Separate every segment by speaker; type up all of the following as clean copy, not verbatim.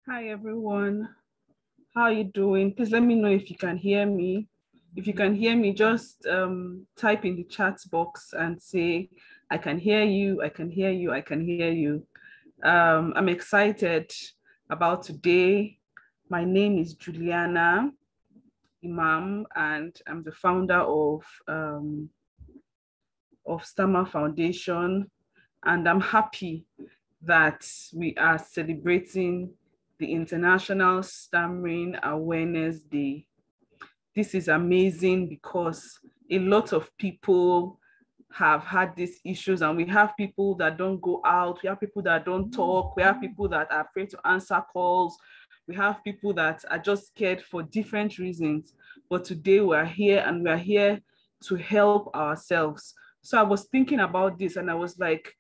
Speaker 1: Hi everyone, how are you doing? Please let me know if you can hear me. If you can hear me, just type in the chat box and say, I can hear you, I can hear you, I can hear you. I'm excited about today. My name is Juliana Imam, and I'm the founder of Stammer Foundation. And I'm happy that we are celebrating the International Stammering Awareness Day. This is amazing because a lot of people have had these issues, and we have people that don't go out, we have people that don't talk, we have people that are afraid to answer calls, we have people that are just scared for different reasons. But today we're here and we're here to help ourselves. So I was thinking about this and I was like,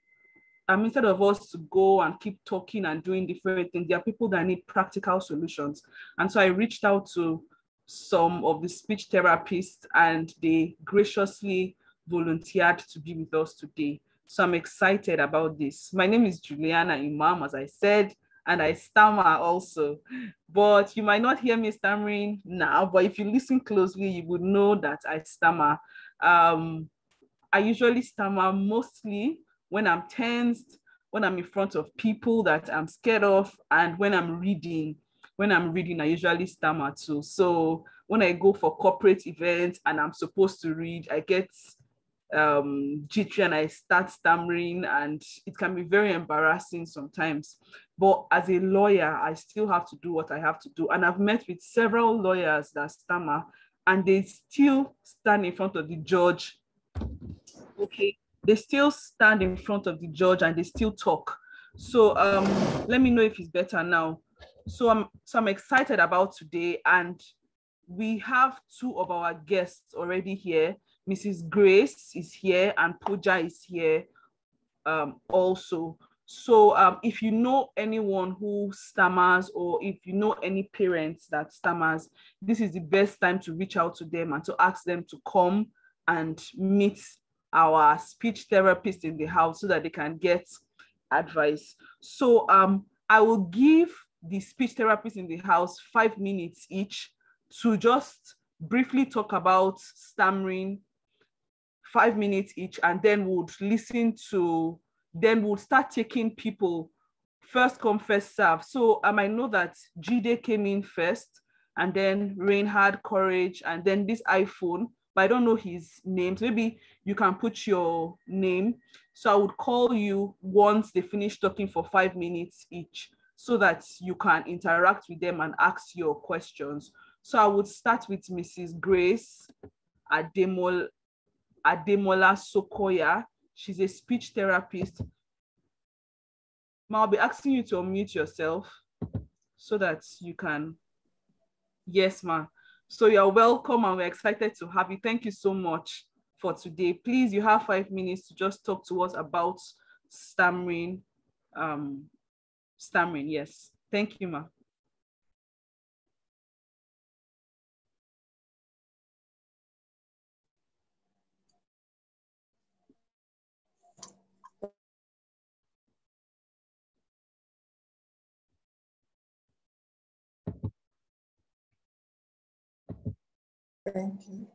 Speaker 1: instead of us to go and keep talking and doing different things, there are people that need practical solutions. And so I reached out to some of the speech therapists and they graciously volunteered to be with us today. So I'm excited about this. My name is Juliana Imam, as I said, and I stammer also. But you might not hear me stammering now, but if you listen closely, you would know that I stammer. I usually stammer mostly when I'm tensed, when I'm in front of people that I'm scared of, and when I'm reading. When I'm reading, I usually stammer too. So when I go for corporate events and I'm supposed to read, I get jittery and I start stammering, and it can be very embarrassing sometimes. But as a lawyer, I still have to do what I have to do. And I've met with several lawyers that stammer, and they still stand in front of the judge. Okay, they still stand in front of the judge and they still talk. So let me know if it's better now. So I'm excited about today, and we have two of our guests already here. Mrs. Grace is here and Pooja is here also. So if you know anyone who stammers, or if you know any parents that stammers, this is the best time to reach out to them and to ask them to come and meet our speech therapist in the house so that they can get advice. So I will give the speech therapist in the house 5 minutes each to just briefly talk about stammering, 5 minutes each, and then we'll start taking people first come, first serve. So I know that Jide came in first, and then Reinhard, Courage, and then this iPhone, but I don't know his name. So maybe you can put your name. So I would call you once they finish talking for 5 minutes each, so that you can interact with them and ask your questions. So I would start with Mrs. Grace Ademola Sokoya. She's a speech therapist. Ma, I'll be asking you to unmute yourself so that you can. Yes, ma. So you're welcome and we're excited to have you. Thank you so much for today. Please, you have 5 minutes to just talk to us about stammering. Stammering, yes. Thank you, ma.
Speaker 2: Thank you.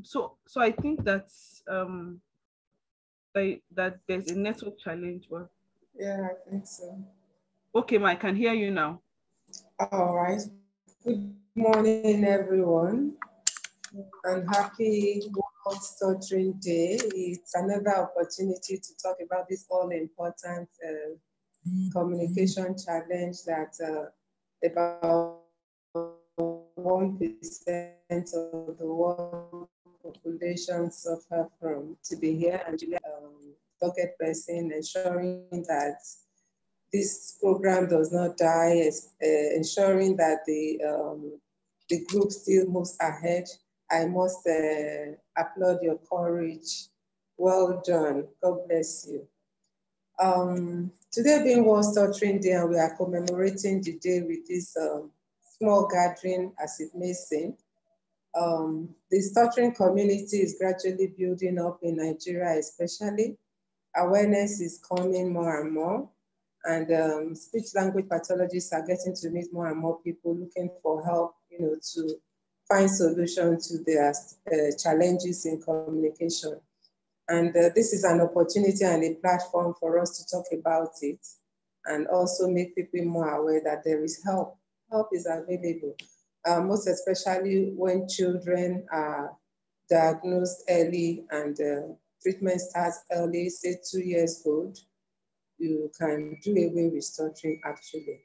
Speaker 1: So I think that's that there's a network challenge. Or...
Speaker 2: Yeah, I think so.
Speaker 1: Okay, ma, I can hear you now.
Speaker 2: All right. Good morning, everyone, and happy World Stuttering Day. It's another opportunity to talk about this all-important communication challenge that about 1% of the world population suffer from. To be here and Julia, docket person, ensuring that this program does not die, ensuring that the group still moves ahead. I must applaud your courage. Well done. God bless you. Today being World Stuttering Day, and we are commemorating the day with this small gathering, as it may seem. The stuttering community is gradually building up in Nigeria, especially. Awareness is coming more and more, and speech language pathologists are getting to meet more and more people looking for help, to find solutions to their challenges in communication. And this is an opportunity and a platform for us to talk about it and also make people more aware that there is help. Help is available, most especially when children are diagnosed early and treatment starts early, say 2 years old. You can do away with stuttering actually.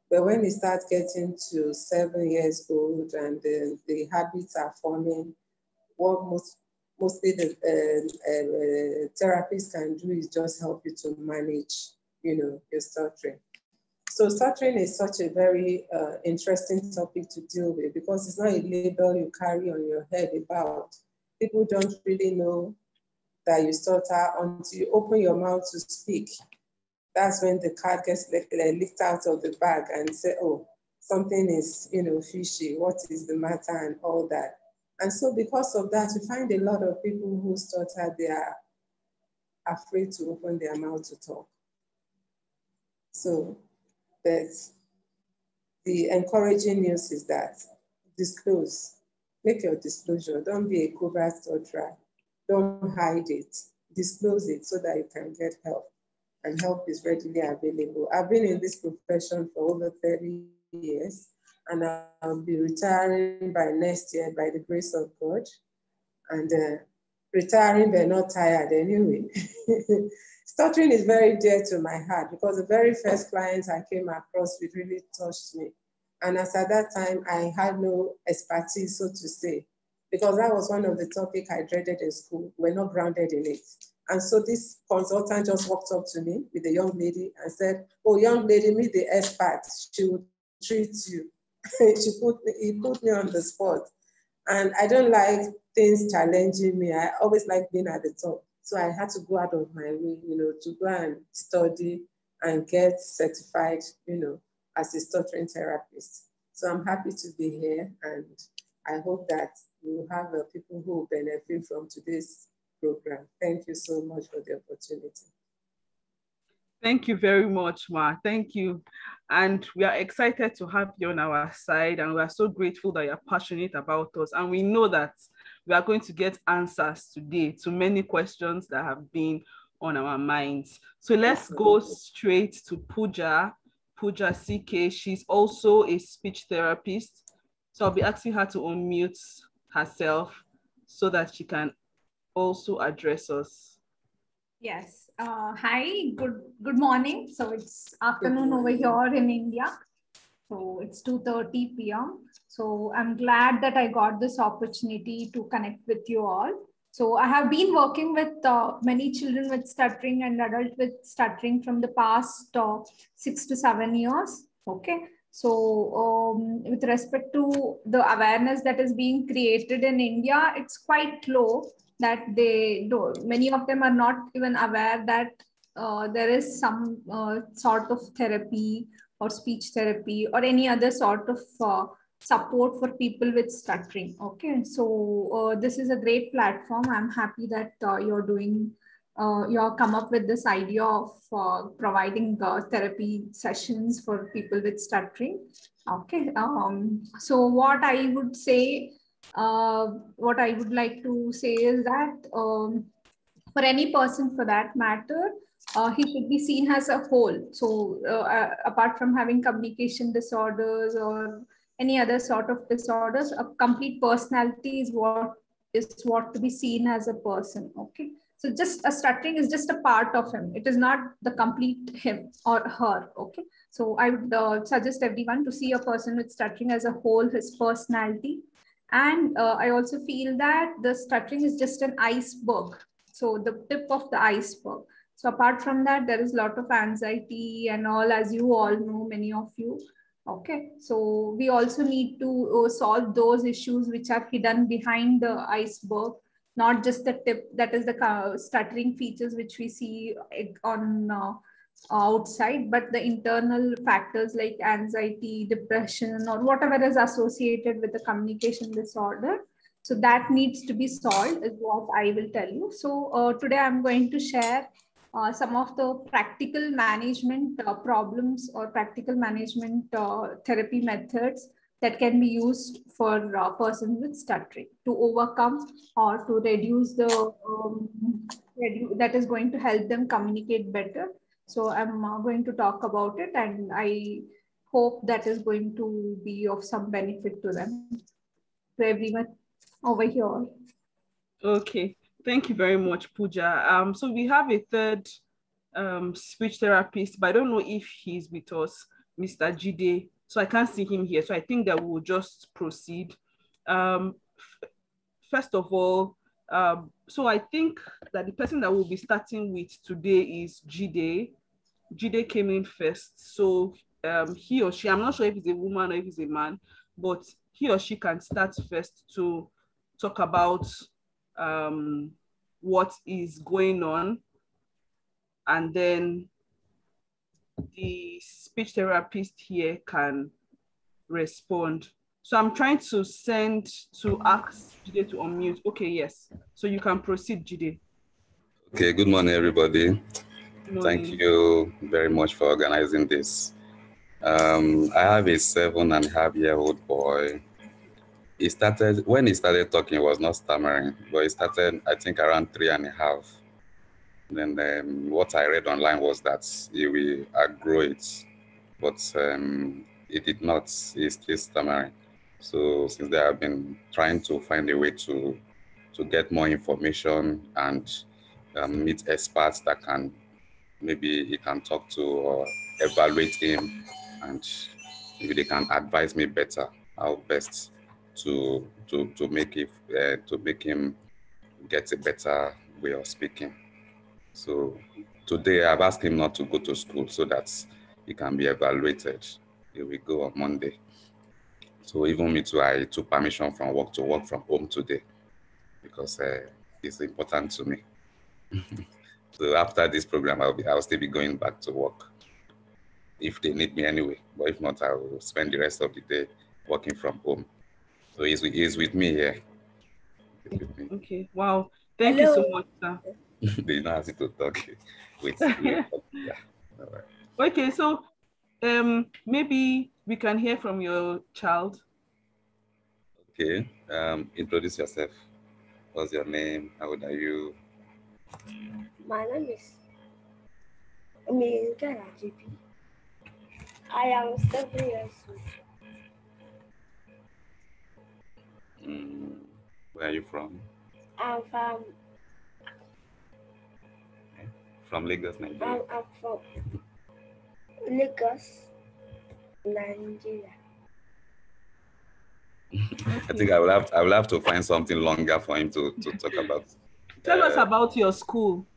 Speaker 2: But when it starts getting to 7 years old and the habits are forming, what mostly the therapist can do is just help you to manage, your stuttering. So stuttering is such a very interesting topic to deal with because it's not a label you carry on your head about. People don't really know that you stutter until you open your mouth to speak. That's when the cat gets licked out of the bag and say, oh, something is, fishy. What is the matter and all that. And so because of that, you find a lot of people who stutter, they are afraid to open their mouth to talk. So, but the encouraging news is that disclose, make your disclosure. Don't be a covert stutterer. Don't hide it. Disclose it so that you can get help. And help is readily available. I've been in this profession for over 30 years, and I'll be retiring by next year by the grace of God. And retiring but not tired anyway. Stuttering is very dear to my heart because the very first client I came across with really touched me. And as at that time, I had no expertise, so to say, because that was one of the topics I dreaded in school. We're not grounded in it. And so this consultant just walked up to me with a young lady and said, oh, young lady, meet the expert. She will treat you. He put me on the spot. And I don't like things challenging me. I always like being at the top. So I had to go out of my way, to go and study and get certified, as a stuttering therapist. So I'm happy to be here, and I hope that we will have people who will benefit from today's program. Thank you so much for the opportunity.
Speaker 1: Thank you very much, Ma. Thank you. And we are excited to have you on our side, and we are so grateful that you're passionate about us. And we know that we are going to get answers today to many questions that have been on our minds. So let's go straight to Pooja CK. She's also a speech therapist. So I'll be asking her to unmute herself so that she can also address us.
Speaker 3: Yes. Hi. Good morning. So it's afternoon over here in India. So it's 2:30 p.m. So I'm glad that I got this opportunity to connect with you all. So I have been working with many children with stuttering and adults with stuttering from the past 6 to 7 years. Okay. So with respect to the awareness that is being created in India, it's quite low that many of them are not even aware that there is some sort of therapy or speech therapy or any other sort of support for people with stuttering. Okay, so this is a great platform. I'm happy that you're come up with this idea of providing therapy sessions for people with stuttering. Okay, so what I would like to say is that for any person for that matter, he should be seen as a whole. So apart from having communication disorders or any other sort of disorders, a complete personality is what to be seen as a person. Okay. So just a stuttering is just a part of him. It is not the complete him or her. Okay. So I would suggest everyone to see a person with stuttering as a whole, his personality. And I also feel that the stuttering is just an iceberg. So the tip of the iceberg. So apart from that, there is a lot of anxiety and all, as you all know, many of you. Okay, so we also need to solve those issues which are hidden behind the iceberg, not just the tip, that is the stuttering features which we see on outside, but the internal factors like anxiety, depression, or whatever is associated with the communication disorder. So that needs to be solved is what I will tell you. So today I'm going to share some of the practical management problems or practical management therapy methods that can be used for a person with stuttering to overcome or to reduce that is going to help them communicate better. So I'm going to talk about it, and I hope that is going to be of some benefit to them, to everyone over here.
Speaker 1: Okay, thank you very much, Pooja. So we have a third speech therapist, but I don't know if he's with us, Mr. Jide. So I can't see him here. So I think that we'll just proceed. Um, First of all, so I think that the person that we'll be starting with today is Jide. Jide came in first. So he or she, I'm not sure if it's a woman or if it's a man, but he or she can start first to talk about what is going on. And then the speech therapist here can respond. So I'm trying to send to ask Jide to unmute. Okay, yes. So you can proceed, Jide.
Speaker 4: Okay, good morning, everybody.
Speaker 1: Good morning.
Speaker 4: Thank you very much for organizing this. I have a 7.5-year-old boy. When he started talking, he was not stammering, but he started, I think, around 3.5. Then what I read online was that he will outgrow it, but he did not. He's still stammering. So since they have been trying to find a way to get more information and meet experts that can maybe he can talk to or evaluate him, and maybe they can advise me better how best to make him get a better way of speaking. So today I've asked him not to go to school so that he can be evaluated. He will go on Monday. So even me too, I took permission from work to work from home today because it's important to me. So after this program, I'll still be going back to work if they need me anyway. But if not, I will spend the rest of the day working from home. So he's with me here. He's with me.
Speaker 1: Okay. Wow. Thank you so much, sir.
Speaker 4: They know how to talk. Yeah. All right.
Speaker 1: Okay, so maybe we can hear from your child.
Speaker 4: Okay. Introduce yourself. What's your name? How old are you?
Speaker 5: My name is Mingara JP. I am 7 years old.
Speaker 4: Where are you from?
Speaker 5: I'm from
Speaker 4: From Lagos, Nigeria.
Speaker 5: I'm from Lagos, Nigeria.
Speaker 4: I think I will have to find something longer for him to talk about.
Speaker 1: Tell us about your school.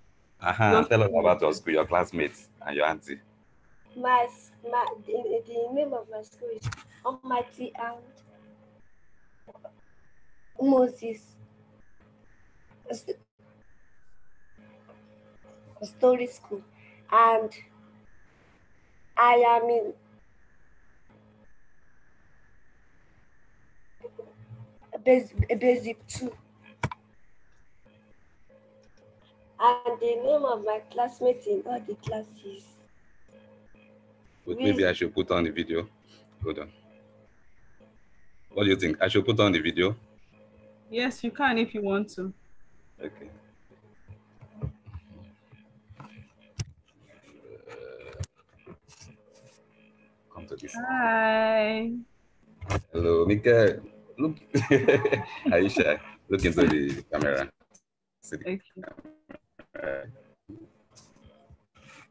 Speaker 4: Tell us about your school, your classmates, and your auntie.
Speaker 5: The name of my school is Almighty and Moses Story School, and I am in basic 2. And the name of my classmates in all the classes.
Speaker 4: But maybe I should put on the video. Hold on. What do you think? I should put on the video?
Speaker 1: Yes, you can if you want to.
Speaker 4: Okay. Come to this.
Speaker 1: Hi.
Speaker 4: Hello, Mika. Look. Are you shy? Look into the camera. See the
Speaker 1: Okay.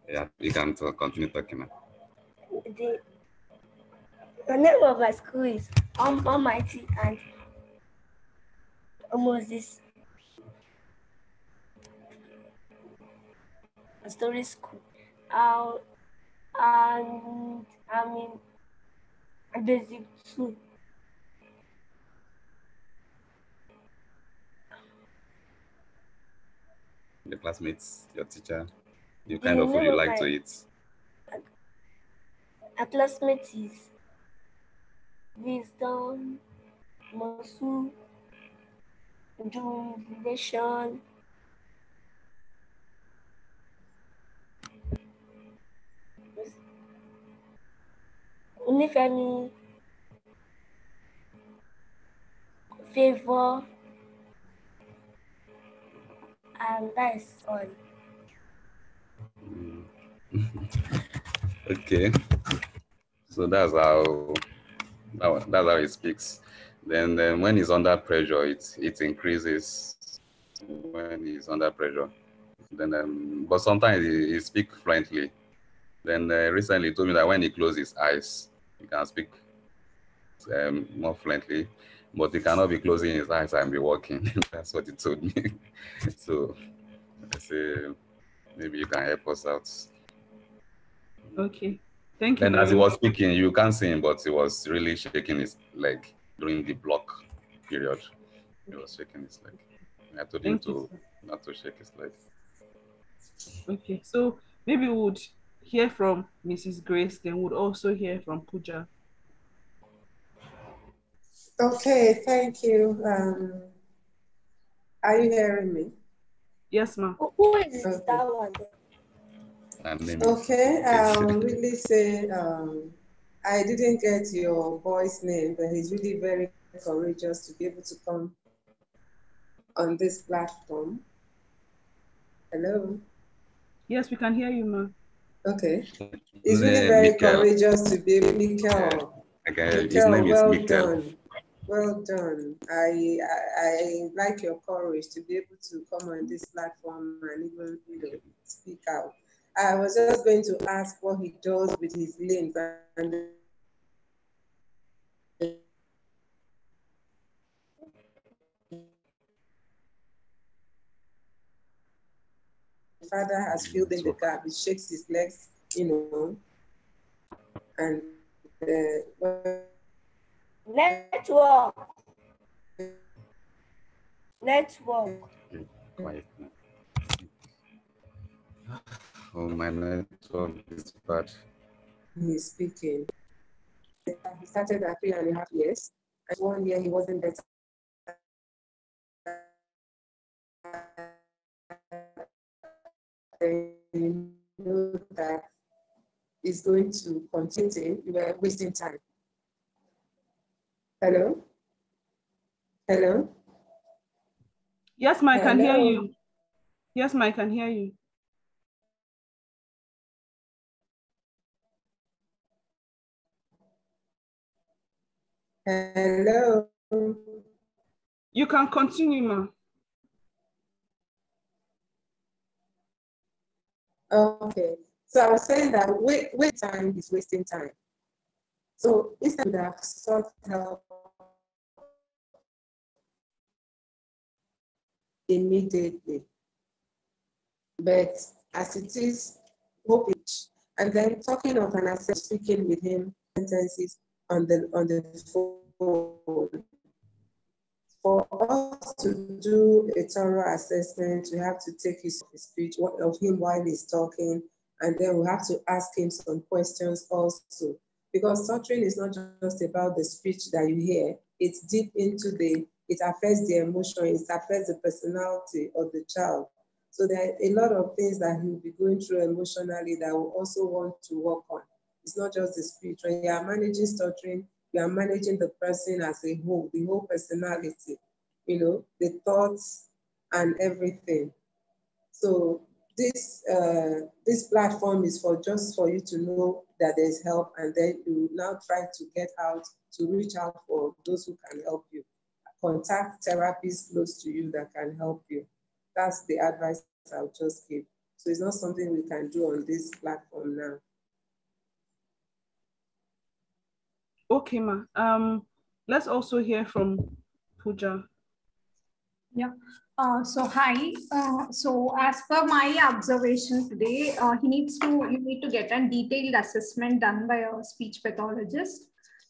Speaker 4: Yeah, you can continue talking now.
Speaker 5: The name of my school is Almighty and Moses Story School. And I'm in basic 2.
Speaker 4: The classmates, your teacher, the kind of food you like to eat.
Speaker 5: A classmate is Wisdom, Mosu, duration, Unifemi, favor, and that's all.
Speaker 4: Okay, so that's how it speaks. Then when he's under pressure, it increases when he's under pressure. Then but sometimes he speaks fluently. Then recently he told me that when he closes his eyes, he can speak more fluently, but he cannot be closing his eyes and be walking. That's what he told me. So I say maybe you can help us out.
Speaker 1: Okay. Thank you
Speaker 4: Then as
Speaker 1: very
Speaker 4: he
Speaker 1: much.
Speaker 4: was speaking, you can't see him, but he was really shaking his leg during the block period. He was shaking his leg. I told him
Speaker 1: Thank you,
Speaker 4: to
Speaker 1: sir.
Speaker 4: not to shake his leg.
Speaker 1: Okay. So maybe we would hear from Mrs. Grace, then we'd also hear from Pooja.
Speaker 2: Okay, thank you. Are you hearing me?
Speaker 1: Yes, ma'am.
Speaker 5: Who is
Speaker 2: Okay.
Speaker 5: that one?
Speaker 4: Her name
Speaker 2: Okay,
Speaker 4: is
Speaker 2: I'll really say I didn't get your boy's name, but he's really very courageous to be able to come on this platform. Hello.
Speaker 1: Yes, we can hear you, ma'am.
Speaker 2: Okay. He's really very
Speaker 4: Michael.
Speaker 2: courageous to be Mikel.
Speaker 4: Okay, his
Speaker 2: Mikel,
Speaker 4: name is
Speaker 2: well
Speaker 4: Michael.
Speaker 2: done. Well done. I like your courage to be able to come on this platform and even speak out. I was just going to ask what he does with his limbs, and the father has filled in the gap. He shakes his legs, and
Speaker 5: Network. Network.
Speaker 4: Quiet. Oh, my network is bad.
Speaker 2: he's speaking. He started at 3.5 years, and 1 year he wasn't better. You know that is going to continue. You are wasting time. Hello? Hello?
Speaker 1: Yes, ma'am, I can hear
Speaker 2: Hello?
Speaker 1: you. Yes, ma'am, I can hear you.
Speaker 2: Hello?
Speaker 1: You can continue, ma'am.
Speaker 2: Okay. So I was saying that wait time is wasting time. So instead of have sought help immediately. But as it is, hope it. And then talking of an assessor, speaking with him sentences on the phone. For us to do a thorough assessment, we have to take his speech of him while he's talking, and then we have to ask him some questions also. Because stuttering is not just about the speech that you hear, it's deep into it affects the emotion, it affects the personality of the child. So there are a lot of things that he'll be going through emotionally that we also want to work on. It's not just the speech. When you are managing stuttering, you are managing the person as a whole, the whole personality, the thoughts and everything. So this platform is just for you to know that there's help, and then you now try to get out, to reach out for those who can help you. Contact therapists close to you that can help you. That's the advice I'll just give. So it's not something we can do on this platform now.
Speaker 1: Okay, ma. Let's also hear from Pooja.
Speaker 3: Yeah. So hi. So as per my observation today, you need to get a detailed assessment done by a speech pathologist.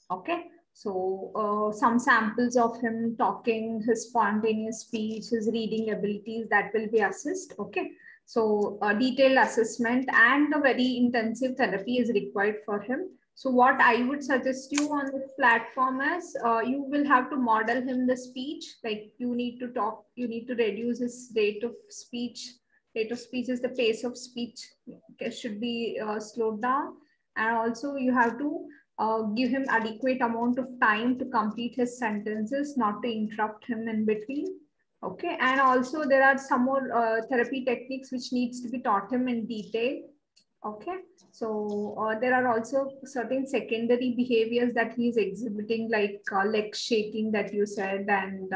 Speaker 3: Okay. So some samples of him talking, his spontaneous speech, his reading abilities, that will be assessed. Okay. So a detailed assessment and a very intensive therapy is required for him. So what I would suggest you on this platform is you will have to model him the speech. Like you need to talk, you need to reduce his rate of speech. Rate of speech is the pace of speech should be slowed down. And also you have to give him adequate amount of time to complete his sentences, not to interrupt him in between. Okay, and also there are some more therapy techniques which needs to be taught him in detail. Okay, so there are also certain secondary behaviors that he's exhibiting, like leg shaking that you said, and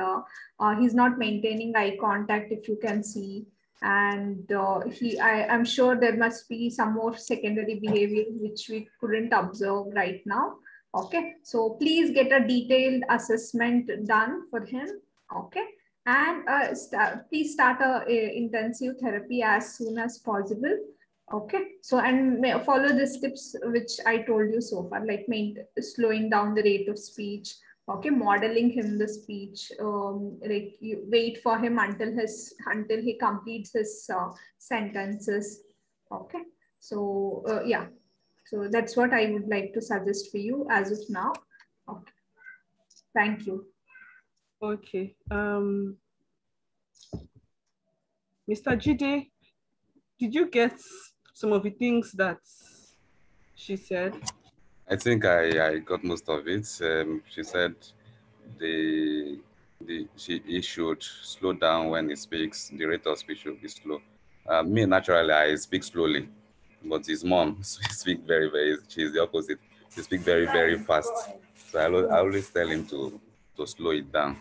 Speaker 3: he's not maintaining eye contact, if you can see. And I'm sure there must be some more secondary behaviors which we couldn't observe right now. Okay, so please get a detailed assessment done for him. Okay, and please start a intensive therapy as soon as possible. Okay, so and follow the steps which I told you so far, like slowing down the rate of speech. Okay, modeling him the speech. Like you wait for him until he completes his sentences. Okay, so yeah, so that's what I would like to suggest for you as of now. Okay, thank you.
Speaker 1: Okay. Mr. Jide, did you get some of the things that she said?
Speaker 4: I think I got most of it. She said he should slow down when he speaks. The rate of speech should be slow. Me, naturally, I speak slowly, but his mom speak very. She's the opposite. She speak very fast. So I always tell him to slow it down.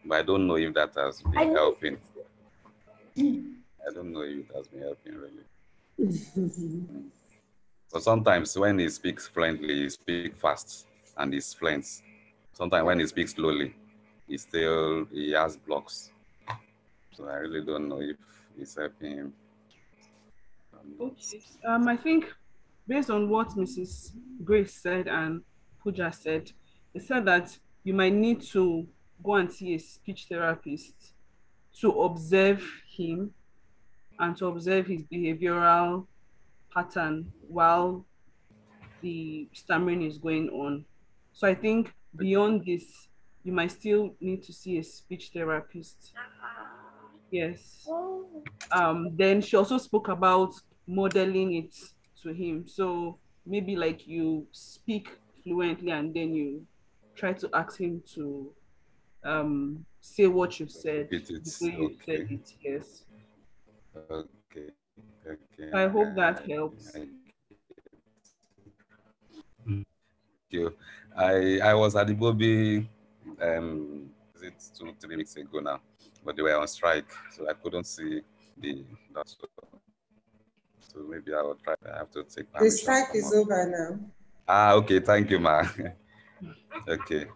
Speaker 4: But I don't know if that has been helping. I don't know if it has been helping really. But sometimes when he speaks fluently, he speaks fast and he's fluent. Sometimes when he speaks slowly, he has blocks. So I really don't know if it's helping him.
Speaker 1: Okay. I think based on what Mrs. Grace said and Pooja said, they said that you might need to go and see a speech therapist to observe him and to observe his behavioral pattern while the stammering is going on. So I think beyond this, you might still need to see a speech therapist. Yes. Then she also spoke about modeling it to him. So maybe like you speak fluently and then you try to ask him to say what you said
Speaker 4: Repeat it.
Speaker 1: the way you said
Speaker 4: Okay.
Speaker 1: it. Yes.
Speaker 4: Okay.
Speaker 1: I hope that helps.
Speaker 4: Thank you. I was at the Bobby is it 2-3 weeks ago now, but they were on strike, so I couldn't see that. So maybe I will try. I have to take permission.
Speaker 2: The strike is over now.
Speaker 4: Okay. Thank you, ma. Okay.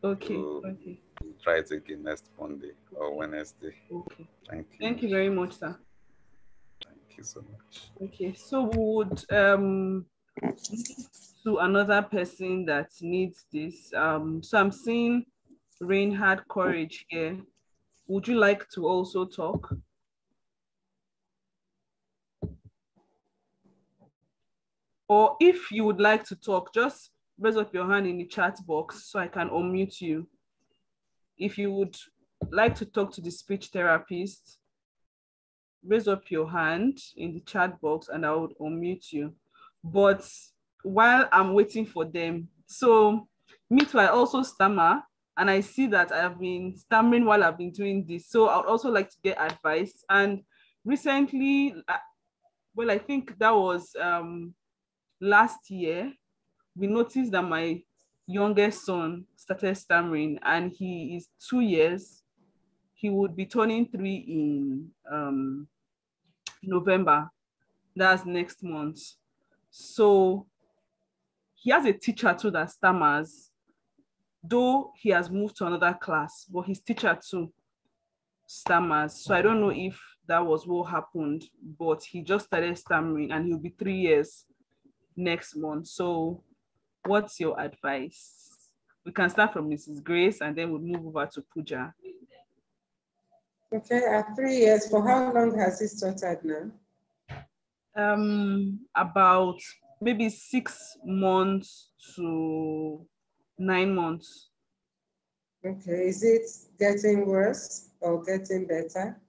Speaker 1: Okay.
Speaker 4: So
Speaker 1: Okay.
Speaker 4: we'll try it again next Monday or Wednesday.
Speaker 1: Okay.
Speaker 4: Thank you.
Speaker 1: Thank you very much, sir.
Speaker 4: Thank you so much.
Speaker 1: Okay, so we would move to another person that needs this. So I'm seeing Reinhard Courage here. Would you like to also talk? Or if you would like to talk, just raise up your hand in the chat box so I can unmute you. If you would like to talk to the speech therapist, raise up your hand in the chat box and I would unmute you. But while I'm waiting for them, so me too, I also stammer and I see that I have been stammering while I've been doing this. So I would also like to get advice. And recently, well, I think that was last year, we noticed that my youngest son started stammering and he is 2 years. He would be turning 3 in November. That's next month. So he has a teacher too that stammers, though he has moved to another class, but his teacher too stammers. So I don't know if that was what happened, but he just started stammering and he'll be 3 years next month. So what's your advice? We can start from Mrs. Grace and then we'll move over to Pooja.
Speaker 2: Okay, at 3 years, for how long has he started now?
Speaker 1: About maybe 6 months to 9 months.
Speaker 2: Okay, is it getting worse or getting better?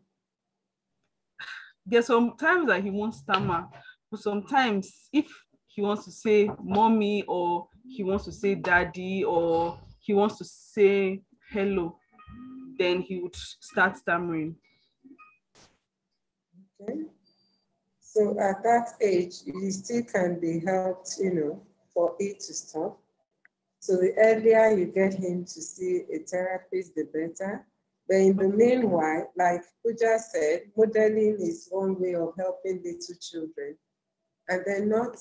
Speaker 1: There's some times that he won't stammer, but sometimes if he wants to say mommy, or he wants to say daddy, or he wants to say hello, then he would start stammering.
Speaker 2: Okay. So at that age, it still can be helped, for it to stop. So the earlier you get him to see a therapist, the better. But in the meanwhile, like Pooja said, modeling is one way of helping little children. And then not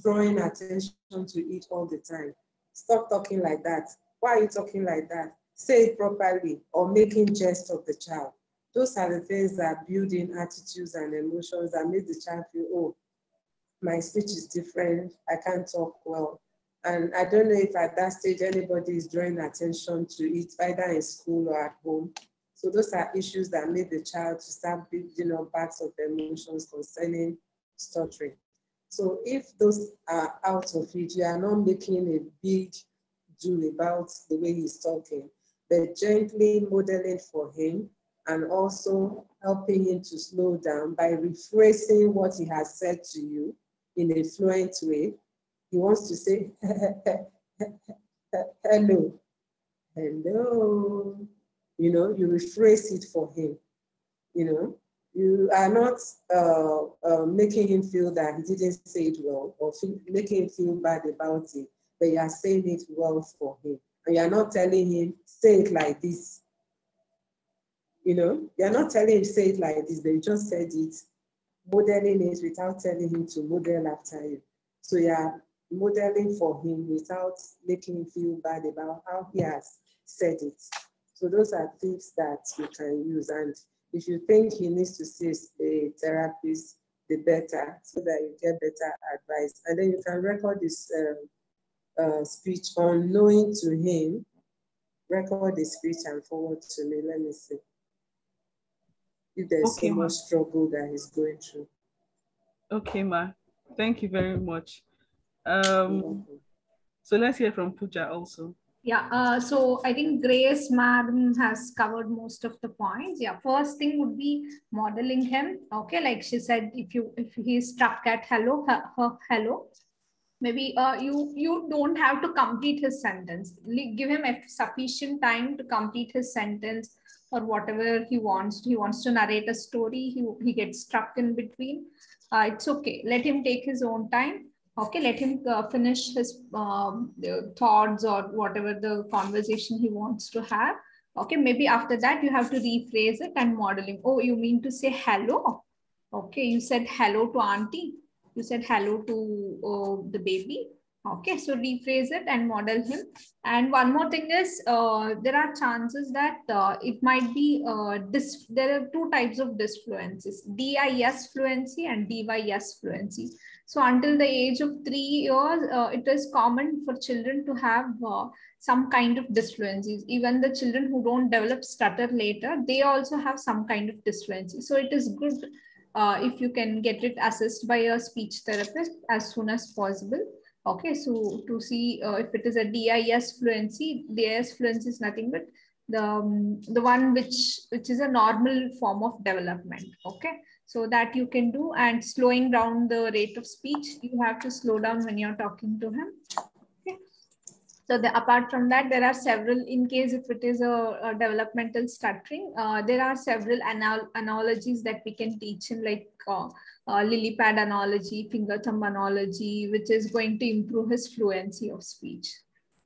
Speaker 2: drawing attention to it all the time. Stop talking like that. Why are you talking like that? Say it properly, or making jest of the child. Those are the things that build in attitudes and emotions that make the child feel, oh, my speech is different, I can't talk well. And I don't know if at that stage anybody is drawing attention to it, either in school or at home. So those are issues that make the child to start building up bags of emotions concerning stuttering. So if those are out of it, you are not making a big deal about the way he's talking, but gently modeling for him and also helping him to slow down by rephrasing what he has said to you in a fluent way. He wants to say, hello, hello. You rephrase it for him. You are not making him feel that he didn't say it well, or making him feel bad about it, but you are saying it well for him. And you are not telling him, say it like this. You are not telling him, say it like this, but you just said it, modeling it without telling him to model after you. So you are modeling for him without making him feel bad about how he has said it. So those are tips that you can use. And if you think he needs to see a therapist, the better, so that you get better advice. And then you can record this speech unknowing to him, record the speech and forward to me. Let me see if there's
Speaker 1: Okay,
Speaker 2: so much struggle that he's going through.
Speaker 1: Okay, ma. Thank you very much. So let's hear from Pooja also.
Speaker 3: Yeah, so I think Grace Madam has covered most of the points. Yeah, first thing would be modeling him. Okay, like she said, if he's stuck at hello, hello, maybe you don't have to complete his sentence. Give him a sufficient time to complete his sentence or whatever he wants. He wants to narrate a story. He gets stuck in between. It's okay. Let him take his own time. Okay, let him finish his thoughts or whatever the conversation he wants to have. Okay, maybe after that you have to rephrase it and model him. Oh, you mean to say hello? Okay, you said hello to auntie. You said hello to the baby. Okay, so rephrase it and model him. And one more thing is there are chances that it might be, there are two types of disfluencies, DIS fluency and DYS fluency. So until the age of 3 years, it is common for children to have some kind of disfluencies. Even the children who don't develop stutter later, they also have some kind of disfluency. So it is good if you can get it assessed by a speech therapist as soon as possible. Okay, so to see if it is a DIS fluency, DIS fluency is nothing but the one which is a normal form of development. Okay, so that you can do. And slowing down the rate of speech, you have to slow down when you're talking to him. Okay, so apart from that, there are several, in case if it is a developmental stuttering, there are several analogies that we can teach him, like lily pad analogy, finger thumb analogy, which is going to improve his fluency of speech.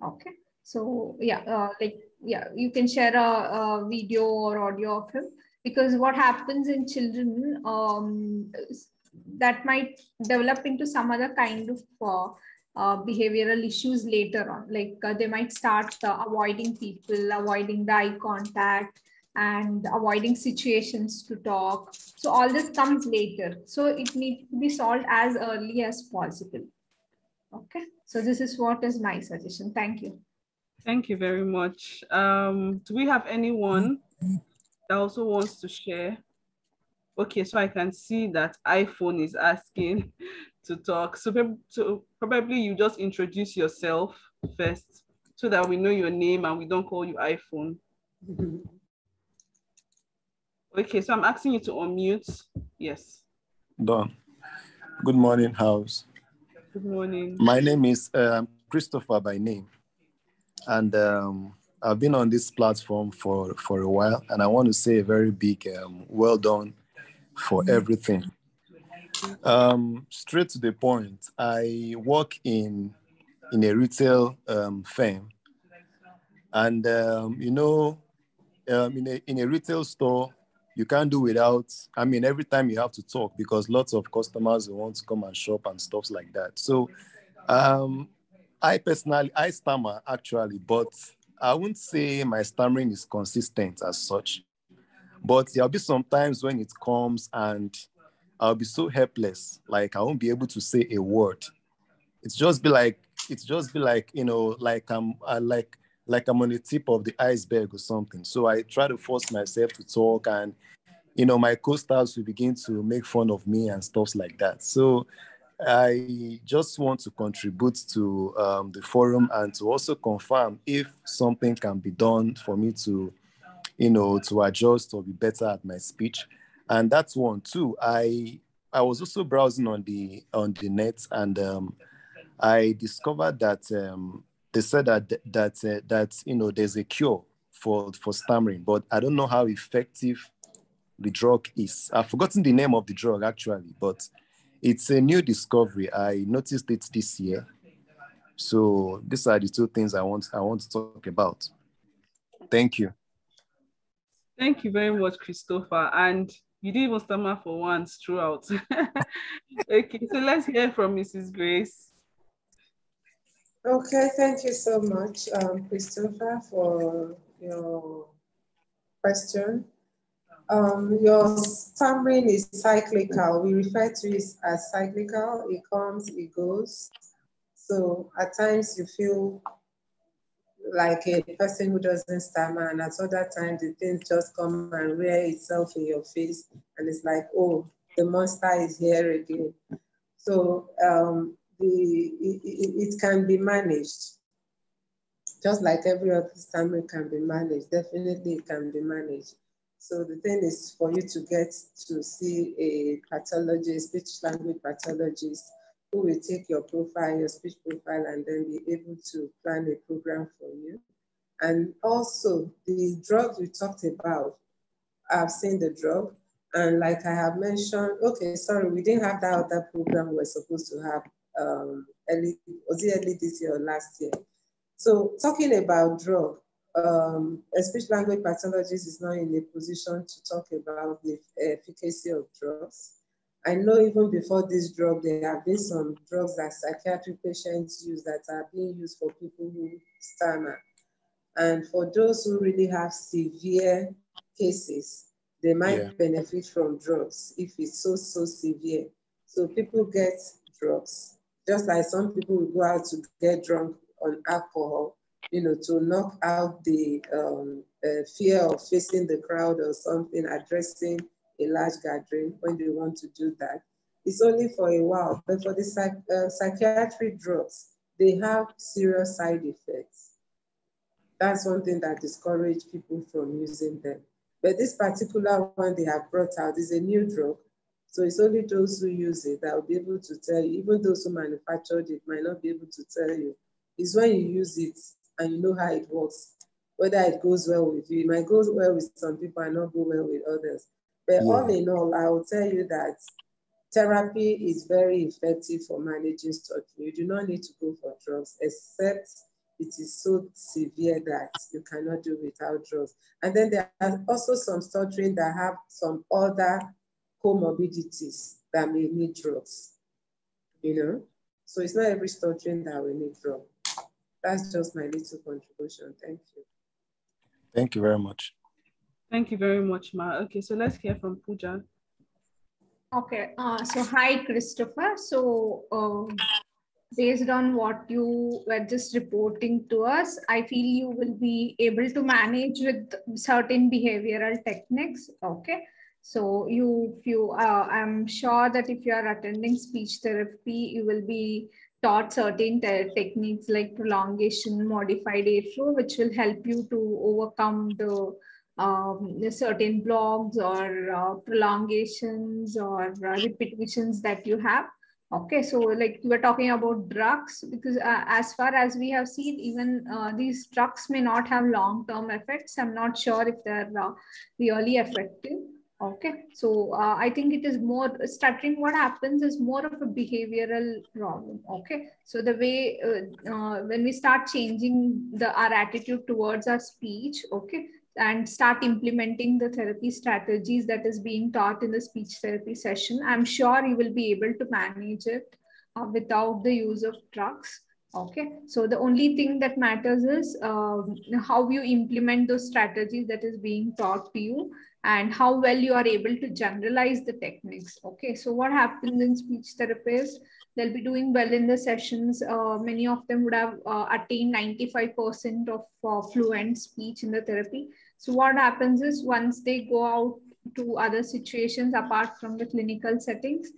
Speaker 3: Okay, so yeah, you can share a video or audio of him, because what happens in children, that might develop into some other kind of behavioral issues later on. Like they might start avoiding people, avoiding the eye contact, and avoiding situations to talk. So all this comes later. So it needs to be solved as early as possible. Okay, so this is what is my suggestion. Thank you.
Speaker 1: Thank you very much. Do we have anyone that also wants to share? Okay, so I can see that iPhone is asking to talk. So probably you just introduce yourself first so that we know your name and we don't call you iPhone. Okay, so I'm asking you to unmute. Yes.
Speaker 6: Done. Good morning, house.
Speaker 1: Good morning.
Speaker 6: My name is Christopher by name, and I've been on this platform for a while, and I want to say a very big well done for everything. Straight to the point, I work in a retail firm, and in a retail store, you can't do without, I mean, every time you have to talk because lots of customers want to come and shop and stuff like that. So I personally, I stammer actually, but I wouldn't say my stammering is consistent as such. But there'll be some times when it comes and I'll be so helpless, like I won't be able to say a word. It's just be like, like like I'm on the tip of the iceberg or something. So I try to force myself to talk, and my co-stars will begin to make fun of me and stuff like that. So I just want to contribute to the forum and to also confirm if something can be done for me to, to adjust or be better at my speech. And that's one too. I was also browsing on the net, and I discovered that they said that there's a cure for stammering, but I don't know how effective the drug is. I've forgotten the name of the drug actually, but it's a new discovery. I noticed it this year. So these are the two things I want to talk about. Thank you.
Speaker 1: Thank you very much, Christopher. And you didn't even stammer for once throughout. Okay, so let's hear from Mrs. Grace.
Speaker 2: Okay, thank you so much, Christopher, for your question. Your stammering is cyclical. We refer to it as cyclical. It comes, it goes. So at times you feel like a person who doesn't stammer, and at other times the thing just come and rear itself in your face, and it's like, oh, the monster is here again. So it can be managed. Just like every other stammering can be managed, definitely it can be managed. So the thing is for you to get to see a pathologist, speech language pathologist, who will take your profile, your speech profile, and then be able to plan a program for you. And also the drugs we talked about, I've seen the drug. And like I have mentioned, okay, sorry, we didn't have that other program we were supposed to have was it early this year or last year? So talking about drug, a speech language pathologist is not in a position to talk about the efficacy of drugs. I know even before this drug, there have been some drugs that psychiatric patients use that are being used for people who stammer. And for those who really have severe cases, they might benefit from drugs if it's so severe. So people get drugs, just like some people will go out to get drunk on alcohol, to knock out the fear of facing the crowd or something, addressing a large gathering when they want to do that. It's only for a while, but for the psychiatric drugs, they have serious side effects. That's one thing that discourages people from using them. But this particular one they have brought out is a new drug. So it's only those who use it that will be able to tell you. Even those who manufactured it might not be able to tell you. It's when you use it and you know how it works, whether it goes well with you. It might go well with some people and not go well with others. But all in all, I will tell you that therapy is very effective for managing stuttering. You do not need to go for drugs, except it is so severe that you cannot do without drugs. And then there are also some stuttering that have some other comorbidities that may need drugs, So it's not every stuttering that will need drugs. That's just my little contribution. Thank you.
Speaker 6: Thank you very much.
Speaker 1: Thank you very much, Ma. Okay, so let's hear from Pooja.
Speaker 3: Okay, so hi, Christopher. So based on what you were just reporting to us, I feel you will be able to manage with certain behavioral techniques. Okay, So I'm sure that if you are attending speech therapy, you will be taught certain techniques like prolongation, modified airflow, which will help you to overcome the certain blocks or prolongations or repetitions that you have. Okay, so like we were talking about drugs, because as far as we have seen, even these drugs may not have long-term effects. I'm not sure if they're really effective. Okay, so I think it is more stuttering. What happens is more of a behavioral problem. Okay, so the way when we start changing our attitude towards our speech, okay, and start implementing the therapy strategies that is being taught in the speech therapy session, I'm sure you will be able to manage it without the use of drugs. Okay, so the only thing that matters is how you implement those strategies that is being taught to you, and how well you are able to generalize the techniques. Okay, so what happens in speech therapists, they'll be doing well in the sessions. Many of them would have attained 95% of fluent speech in the therapy. So what happens is once they go out to other situations apart from the clinical settings,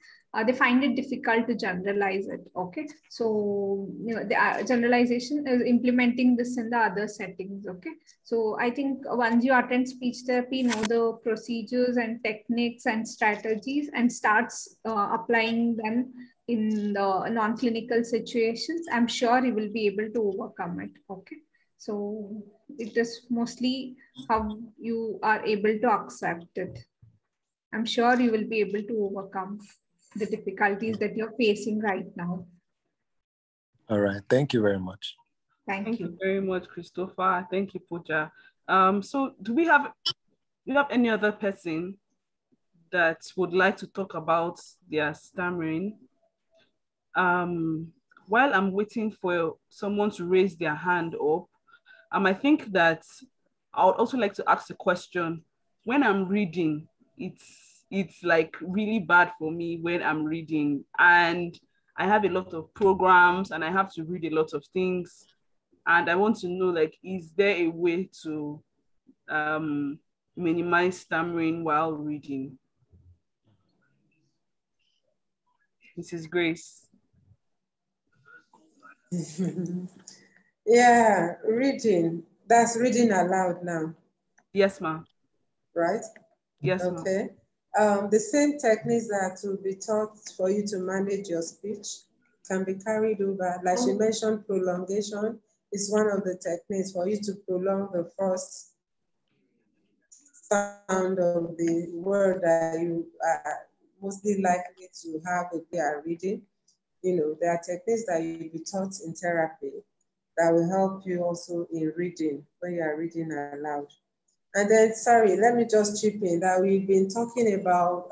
Speaker 3: they find it difficult to generalize it. Okay, so the generalization is implementing this in the other settings. Okay, so I think once you attend speech therapy, know the procedures and techniques and strategies, and starts applying them in the non-clinical situations, I'm sure you will be able to overcome it. Okay, so it is mostly how you are able to accept it. I'm sure you will be able to overcome the difficulties that you're facing right now.
Speaker 6: All right. Thank you very much.
Speaker 3: Thank you.
Speaker 1: Thank you very much, Christopher. Thank you, Pooja. So do we have any other person that would like to talk about their stammering? While I'm waiting for someone to raise their hand up, I think that I would also like to ask a question. When I'm reading, it's like really bad for me when I'm reading, and I have a lot of programs and I have to read a lot of things, and I want to know, like, is there a way to minimize stammering while reading? Mrs. Grace.
Speaker 2: Yeah, reading. That's reading aloud now.
Speaker 1: Yes, ma'am.
Speaker 2: Right?
Speaker 1: Yes, ma'am.
Speaker 2: Okay. The same techniques that will be taught for you to manage your speech can be carried over. Like she mentioned, prolongation is one of the techniques for you to prolong the first sound of the word that you are mostly likely to have if you are reading. There are techniques that you'll be taught in therapy that will help you also in reading when you are reading aloud. And then, sorry, let me just chip in that we've been talking about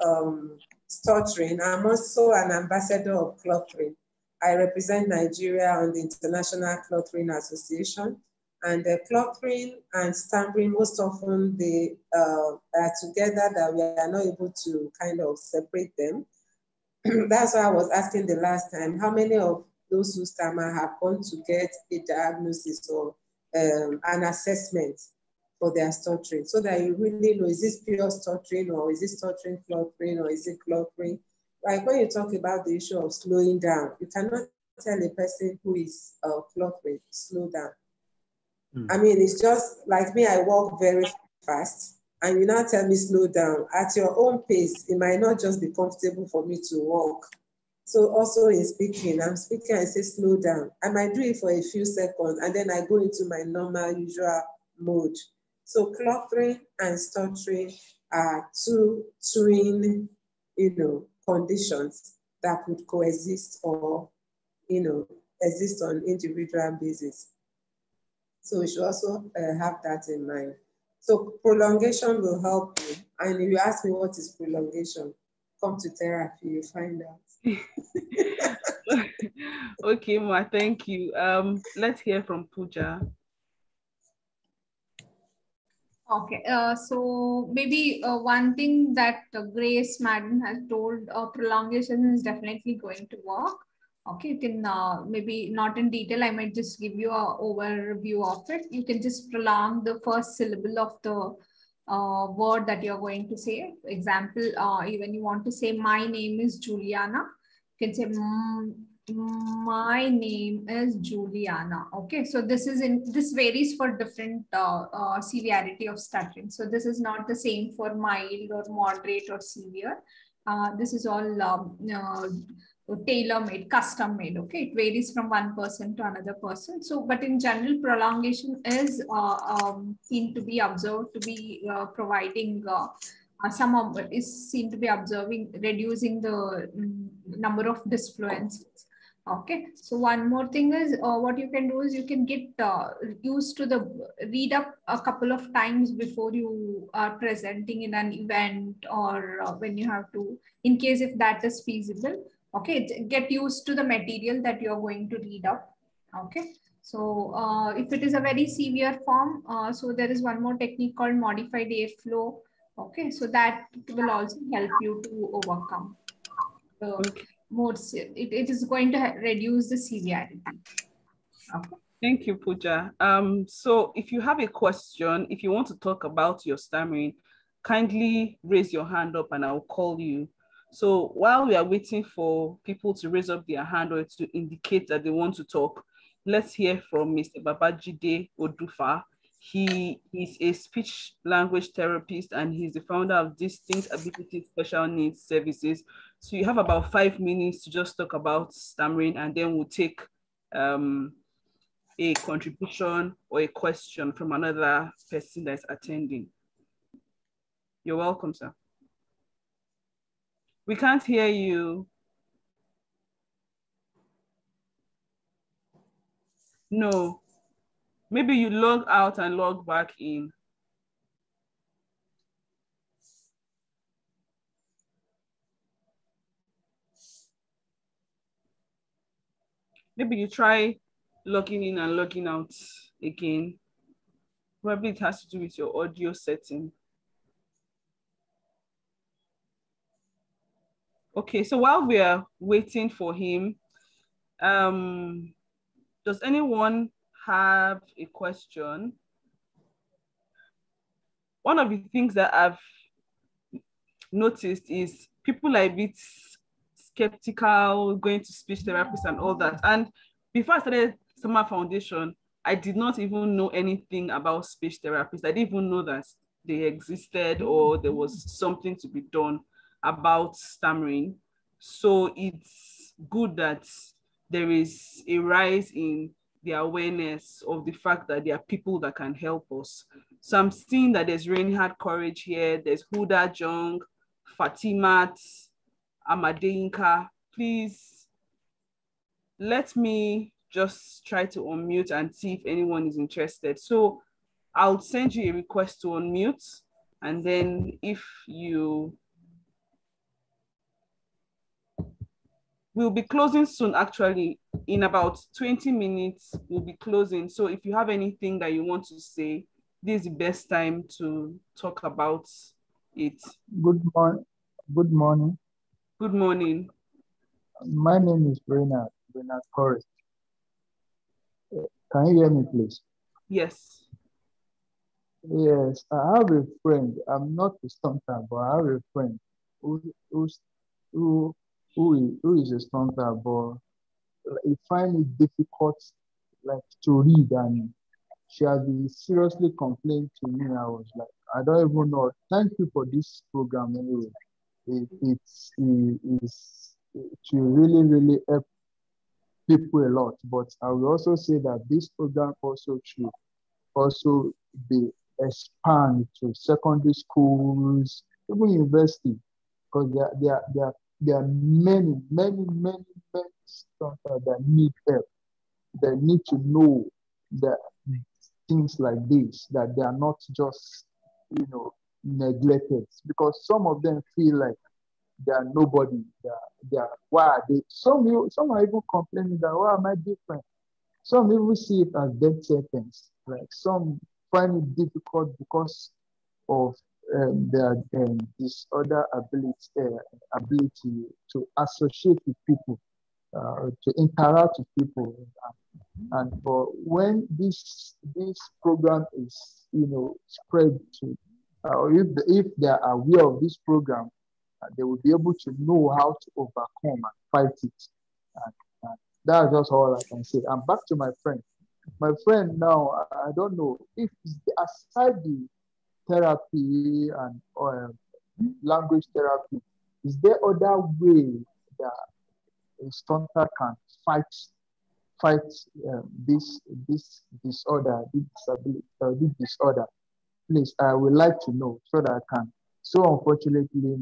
Speaker 2: stuttering. I'm also an ambassador of cluttering. I represent Nigeria on the International Cluttering Association. And cluttering and stammering, most often they are together, that we are not able to kind of separate them. That's why I was asking the last time, how many of those who stammer have gone to get a diagnosis or an assessment for their stuttering, so that you really know, is this pure stuttering, or is it stuttering cluttering, or is it cluttering? Like when you talk about the issue of slowing down, you cannot tell a person who is cluttering, slow down. I mean, it's just like me, I walk very fast, and you now tell me slow down. At your own pace, it might not just be comfortable for me to walk. So also in speaking, I'm speaking, I say slow down. I might do it for a few seconds, and then I go into my normal, usual mode. So cluttering and stuttering are two twin, conditions that could coexist or, exist on individual basis. So we should also have that in mind. So prolongation will help you. And if you ask me what is prolongation, come to therapy, you find out.
Speaker 1: Okay, Ma, thank you. Let's hear from Pooja.
Speaker 3: Okay, so maybe one thing that Grace Madden has told, prolongation is definitely going to work. Okay, you can maybe not in detail, I might just give you an overview of it. You can just prolong the first syllable of the word that you're going to say. Example, when you want to say, my name is Juliana, you can say, my name is Juliana. Okay, so this varies for different severity of stuttering. So this is not the same for mild or moderate or severe. This is all tailor-made, custom-made. Okay, it varies from one person to another person. So, but in general, prolongation is seen to be observed to be providing some of is seen to be observing reducing the number of disfluencies. Okay, so one more thing is what you can do is you can get used to the read up a couple of times before you are presenting in an event, or when you have to, in case if that is feasible. Okay, get used to the material that you're going to read up. Okay, so if it is a very severe form, so there is one more technique called modified airflow. Okay, so that will also help you to overcome the it is going to reduce the severity. Okay.
Speaker 1: Thank you, Pooja. So if you have a question, if you want to talk about your stammering, kindly raise your hand up and I'll call you. So while we are waiting for people to raise up their hand or to indicate that they want to talk, let's hear from Mr. Babajide Odufa. He is a speech language therapist and he's the founder of Distinct Ability Special Needs Services. So you have about 5 minutes to just talk about stammering, and then we'll take a contribution or a question from another person that's attending. You're welcome, sir. We can't hear you. No. Maybe you log out and log back in. Maybe you try logging in and logging out again. Probably it has to do with your audio setting. Okay, so while we are waiting for him, does anyone have a question? One of the things that I've noticed is people are a bit skeptical going to speech therapists and all that. And before I started Stammer Foundation, I did not even know anything about speech therapists. I didn't even know that they existed or there was something to be done about stammering. So it's good that there is a rise in the awareness of the fact that there are people that can help us. So I'm seeing that there's Reinhard Courage here, there's Huda Jung, Fatimat, Amadeinka. Please let me just try to unmute and see if anyone is interested. So I'll send you a request to unmute, and then if you... We'll be closing soon, actually. In about 20 minutes, we'll be closing. So if you have anything that you want to say, this is the best time to talk about it.
Speaker 7: Good morning. Good morning.
Speaker 1: Good morning.
Speaker 7: My name is Reinhard Forrest. Can you hear me, please?
Speaker 1: Yes.
Speaker 7: Yes, I have a friend. I'm not a stunter, but I have a friend who is a stunter, but he finds it difficult, like, to read, and she has been seriously complaining to me. I was like, I don't even know. Thank you for this program anyway. It will really help people a lot. But I will also say that this program also should also be expand to secondary schools, even university, because there are many students that need help. They need to know that things like this, that they are not just, neglected, because some of them feel like they are nobody. They are why are they? Some are even complaining that why am I different? Some even see it as death sentence. Like some find it difficult because of their disorder ability to associate with people, to interact with people, and for when this program is spread to or if they are aware of this program, they will be able to know how to overcome and fight it. And that's just all I can say. And back to my friend. My friend now, I don't know if aside the therapy and language therapy, is there other way that a stunter can fight this disorder, this disability, this disorder? Please, I would like to know so that I can. So unfortunately,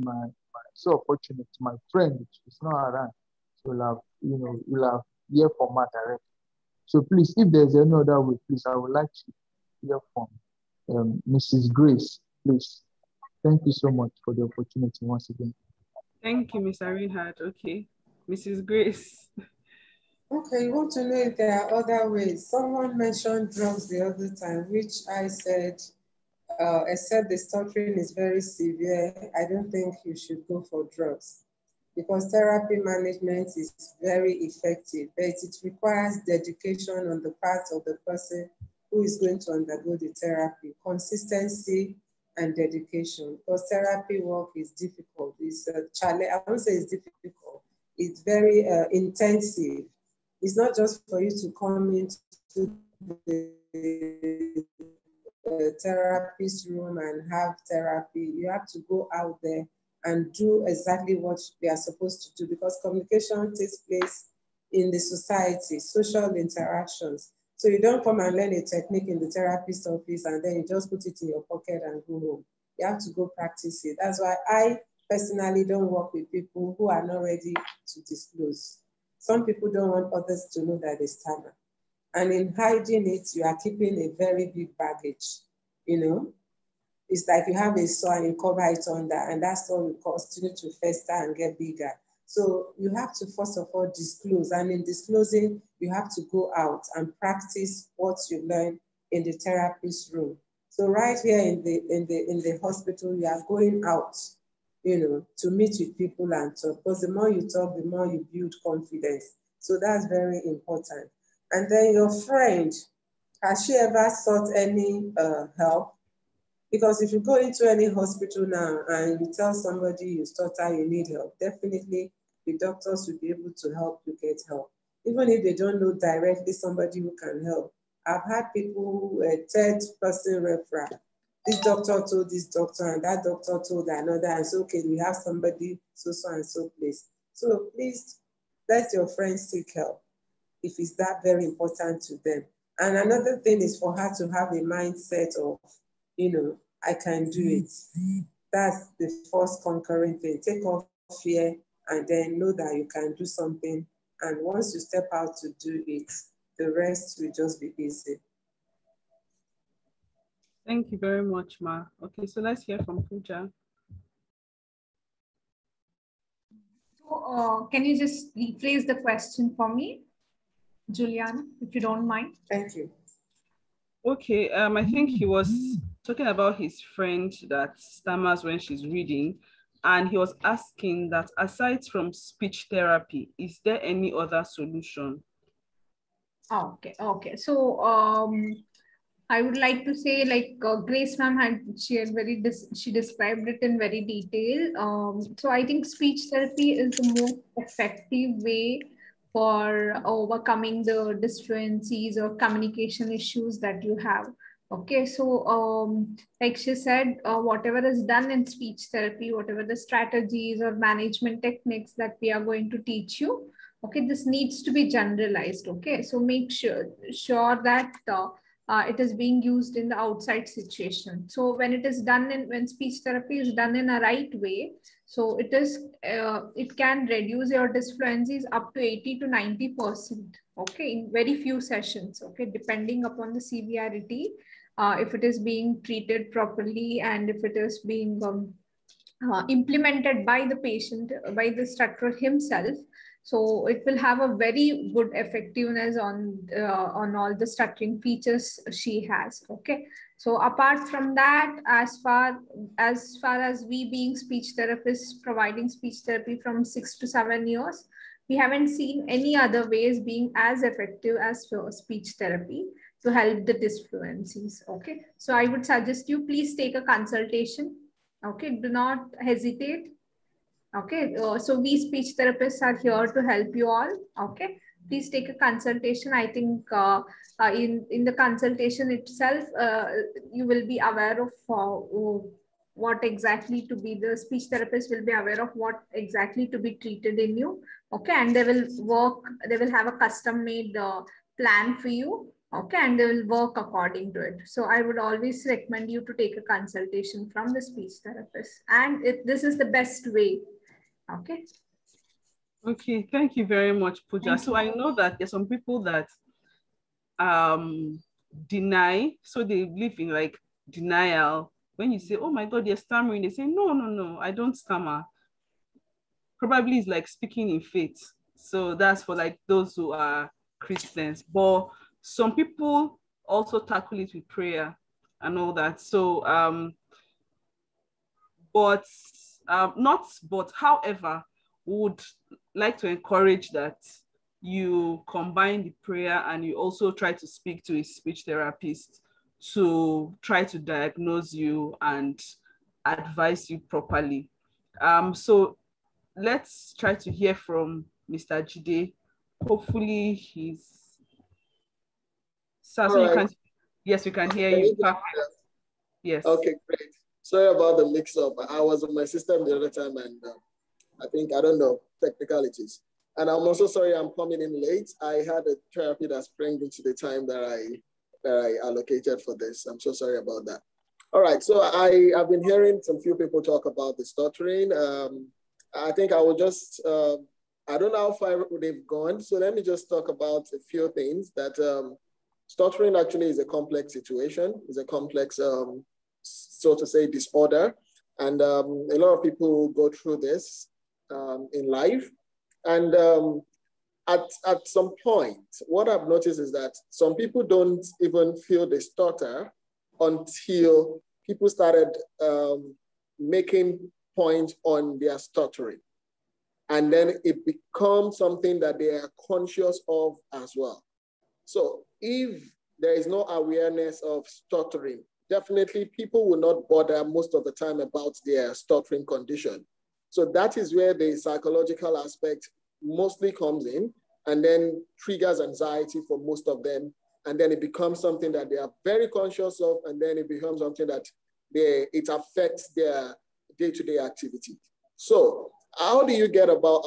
Speaker 7: my friend is not around. So we'll have, we'll have hear from her directly. So please, if there's any other way, please, I would like to hear from Mrs. Grace, please. Thank you so much for the opportunity once again.
Speaker 1: Thank you, Mr. Reinhardt. Okay, Mrs. Grace.
Speaker 2: Okay, you want to know if there are other ways. Someone mentioned drugs the other time, which I said, except the stuttering is very severe, I don't think you should go for drugs, because therapy management is very effective, but it requires dedication on the part of the person who is going to undergo the therapy, consistency and dedication, because therapy work is difficult. It's a challenge. I won't say it's difficult. It's very intensive. It's not just for you to come into the therapist room and have therapy. You have to go out there and do exactly what they are supposed to do, because communication takes place in the society, social interactions. So you don't come and learn a technique in the therapist office and then you just put it in your pocket and go home. You have to go practice it. That's why I personally don't work with people who are not ready to disclose. Some people don't want others to know that they stammer. And in hiding it, you are keeping a very big baggage, It's like you have a sore and you cover it under, and that sore will continue to fester and get bigger. So you have to first of all disclose, and in disclosing, you have to go out and practice what you learn in the therapist room. So right here in the hospital, you are going out, to meet with people and talk, because the more you talk, the more you build confidence. So that's very important. And then your friend, has she ever sought any help? Because if you go into any hospital now and you tell somebody you stutter, you need help, definitely the doctors will be able to help you get help. Even if they don't know directly somebody who can help. I've had people who third person referral. This doctor told this doctor and that doctor told another, and so, okay, we have somebody so and so place. So please let your friends seek help if it's that very important to them. And another thing is for her to have a mindset of, I can do it. That's the first concurrent thing. Take off fear and then know that you can do something. And once you step out to do it, the rest will just be easy.
Speaker 1: Thank you very much, Ma. Okay, so let's hear from Pooja.
Speaker 3: So, can you just rephrase the question for me, Juliana, if you don't mind?
Speaker 2: Thank you.
Speaker 1: Okay, I think he was talking about his friend that stammers when she's reading, and he was asking that aside from speech therapy, is there any other solution?
Speaker 3: Okay. So, I would like to say, like Grace ma'am had shared she described it in very detail. So I think speech therapy is the most effective way for overcoming the disfluencies or communication issues that you have. Okay, so like she said, whatever is done in speech therapy, whatever the strategies or management techniques that we are going to teach you, okay, this needs to be generalized. Okay, so make sure that it is being used in the outside situation. So when it is done when speech therapy is done in a right way, so it can reduce your disfluencies up to 80 to 90%. Okay, in very few sessions. Okay, depending upon the severity, if it is being treated properly and if it is being implemented by the patient, by the stutterer himself. So it will have a very good effectiveness on all the stuttering features she has. Okay. So apart from that, as far as we being speech therapists providing speech therapy from 6 to 7 years, we haven't seen any other ways being as effective as speech therapy. to help the disfluencies. Okay, so I would suggest you please take a consultation. Okay, do not hesitate. Okay, so we speech therapists are here to help you all. Okay, please take a consultation. I think in the consultation itself, you will be aware of what exactly to be, the speech therapist will be aware of what exactly to be treated in you. Okay, and they will have a custom made plan for you. Okay, and they will work according to it. So I would always recommend you to take a consultation from the speech therapist, and this is the best way. Okay.
Speaker 1: Okay, thank you very much, Pooja. So I know that there's some people that deny, so they live in like denial. When you say, oh my God, you're stammering, they say, no, no, no, I don't stammer. Probably it's like speaking in faith. So that's for like those who are Christians. But some people also tackle it with prayer and all that. So however, would like to encourage that you combine the prayer and you also try to speak to a speech therapist to try to diagnose you and advise you properly. So let's try to hear from Mr. Jide. Hopefully he's... So you can... Yes, we can hear you. Yes.
Speaker 8: Okay, great. Sorry about the mix-up. I was on my system the other time, and I don't know, technicalities. And I'm also sorry I'm coming in late. I had a therapy that sprang into the time that I allocated for this. I'm so sorry about that. All right, so I've been hearing some few people talk about the stuttering. I think I will just, I don't know how far they've gone. So let me just talk about a few things that stuttering actually is a complex situation, is a complex, so to say, disorder. And a lot of people go through this in life. And at some point, what I've noticed is that some people don't even feel they stutter until people started making points on their stuttering. And then it becomes something that they are conscious of as well. So if there is no awareness of stuttering, definitely people will not bother most of the time about their stuttering condition. So that is where the psychological aspect mostly comes in and then triggers anxiety for most of them. And then it becomes something that they are very conscious of, and then it becomes something that it affects their day-to-day activity. So how do you get about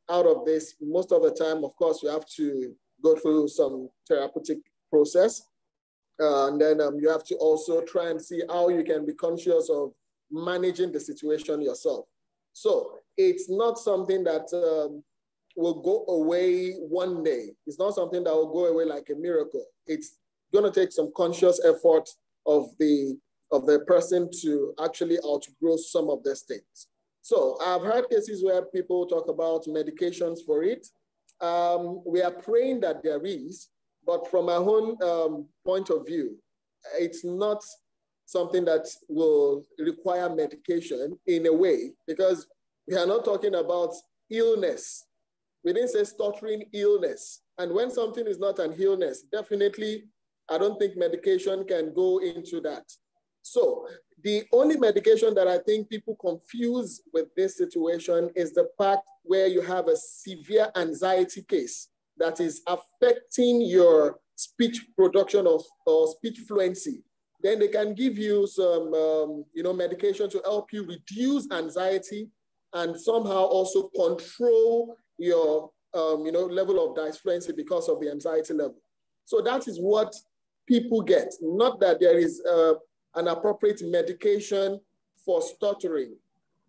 Speaker 8: out of this? Most of the time, of course, you have to go through some therapeutic process. And then you have to also try and see how you can be conscious of managing the situation yourself. So it's not something that will go away one day. It's not something that will go away like a miracle. It's going to take some conscious effort of the person to actually outgrow some of these things. So I've heard cases where people talk about medications for it. We are praying that there is, but from my own point of view, it's not something that will require medication in a way, because we are not talking about illness. We didn't say stuttering illness. And when something is not an illness, definitely, I don't think medication can go into that. So the only medication that I think people confuse with this situation is the fact where you have a severe anxiety case that is affecting your speech production or speech fluency. Then they can give you some medication to help you reduce anxiety and somehow also control your level of disfluency because of the anxiety level. So that is what people get, not that there is an appropriate medication for stuttering.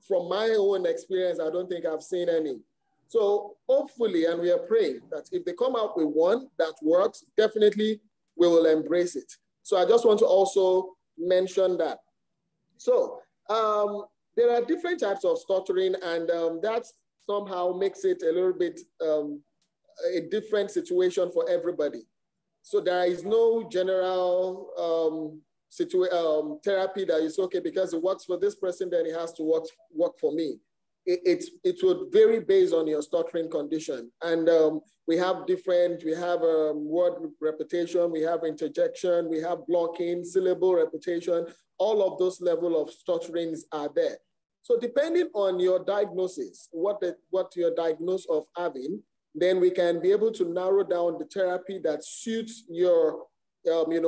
Speaker 8: From my own experience, I don't think I've seen any. So hopefully, and we are praying that if they come out with one that works, definitely we will embrace it. So I just want to also mention that. So there are different types of stuttering, and that somehow makes it a little bit a different situation for everybody. So there is no general therapy that is okay because it works for this person, then it has to work for me. it would vary based on your stuttering condition. And we have word repetition, we have interjection, we have blocking, syllable repetition. All of those level of stutterings are there. So depending on your diagnosis, what you're diagnosed of having, then we can be able to narrow down the therapy that suits your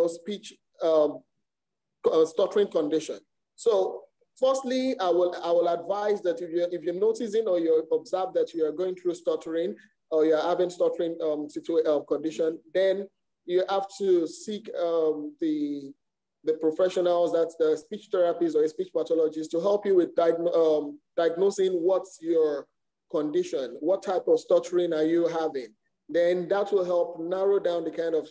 Speaker 8: speech stuttering condition. So firstly, I will advise that if you're noticing or you observe that you are going through stuttering or you're having stuttering condition, then you have to seek the professionals, that's the speech therapists or speech pathologists, to help you with diagnosing what's your condition, what type of stuttering are you having. Then that will help narrow down the kind of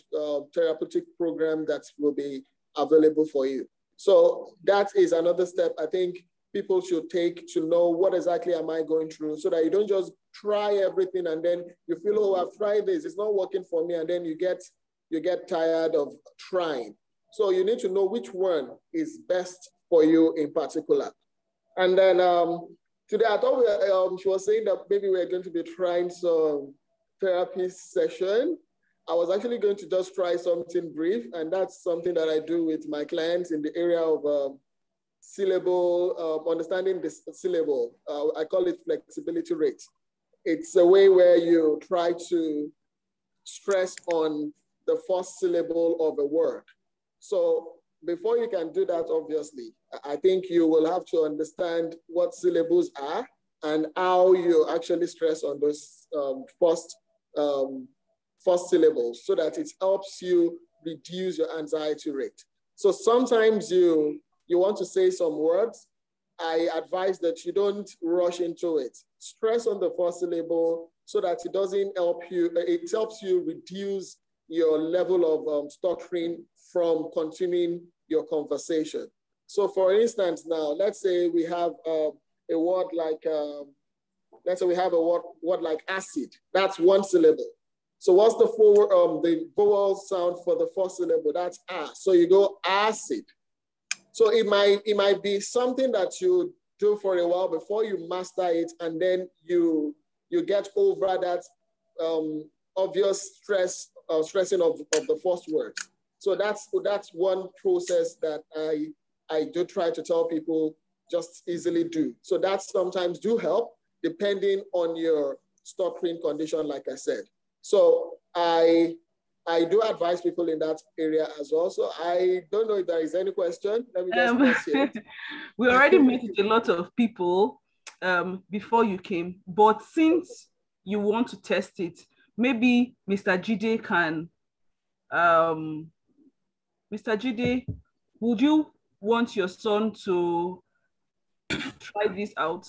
Speaker 8: therapeutic program that will be available for you. So that is another step I think people should take to know what exactly am I going through, so that you don't just try everything and then you feel, oh, I've tried this, it's not working for me, and then you get tired of trying. So you need to know which one is best for you in particular. And then today I thought she was saying that maybe we're going to be trying some therapy session. I was actually going to just try something brief, and that's something that I do with my clients in the area of syllable, understanding this syllable. I call it flexibility rate. It's a way where you try to stress on the first syllable of a word. So before you can do that, obviously, I think you will have to understand what syllables are and how you actually stress on those first syllables, so that it helps you reduce your anxiety rate. So sometimes you want to say some words. I advise that you don't rush into it. Stress on the first syllable so that it doesn't help you, it helps you reduce your level of stuttering from continuing your conversation. So for instance, now, let's say we have a word like, word like acid. That's one syllable. So what's the vowel sound for the first syllable? That's ah. So you go acid. So it might be something that you do for a while before you master it, and then you get over that obvious stressing of the first words. So that's one process that I do try to tell people just easily do. So that sometimes do help depending on your stuttering condition, like I said. So I do advise people in that area as well. So I don't know if there is any question. Let me just pause here.
Speaker 1: We already met with a lot of people before you came, but since you want to test it, maybe Mr. Jide can, Mr. Jide, would you want your son to try this out?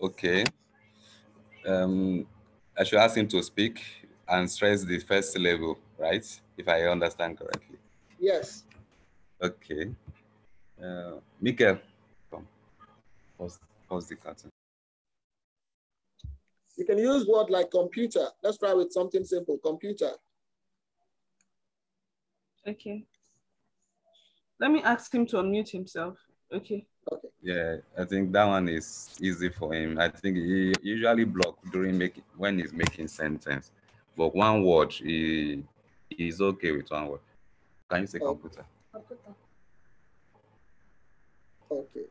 Speaker 4: Okay. I should ask him to speak and stress the first syllable, right? If I understand correctly.
Speaker 8: Yes.
Speaker 4: Okay. Mikel, come. Pause the curtain.
Speaker 8: You can use word like computer. Let's try with something simple, computer.
Speaker 1: Okay. Let me ask him to unmute himself. Okay.
Speaker 8: Okay.
Speaker 4: Yeah, I think that one is easy for him. I think he usually block when he's making sentence, but one word he's okay with one word. Can you say computer?
Speaker 5: Computer.
Speaker 8: Okay.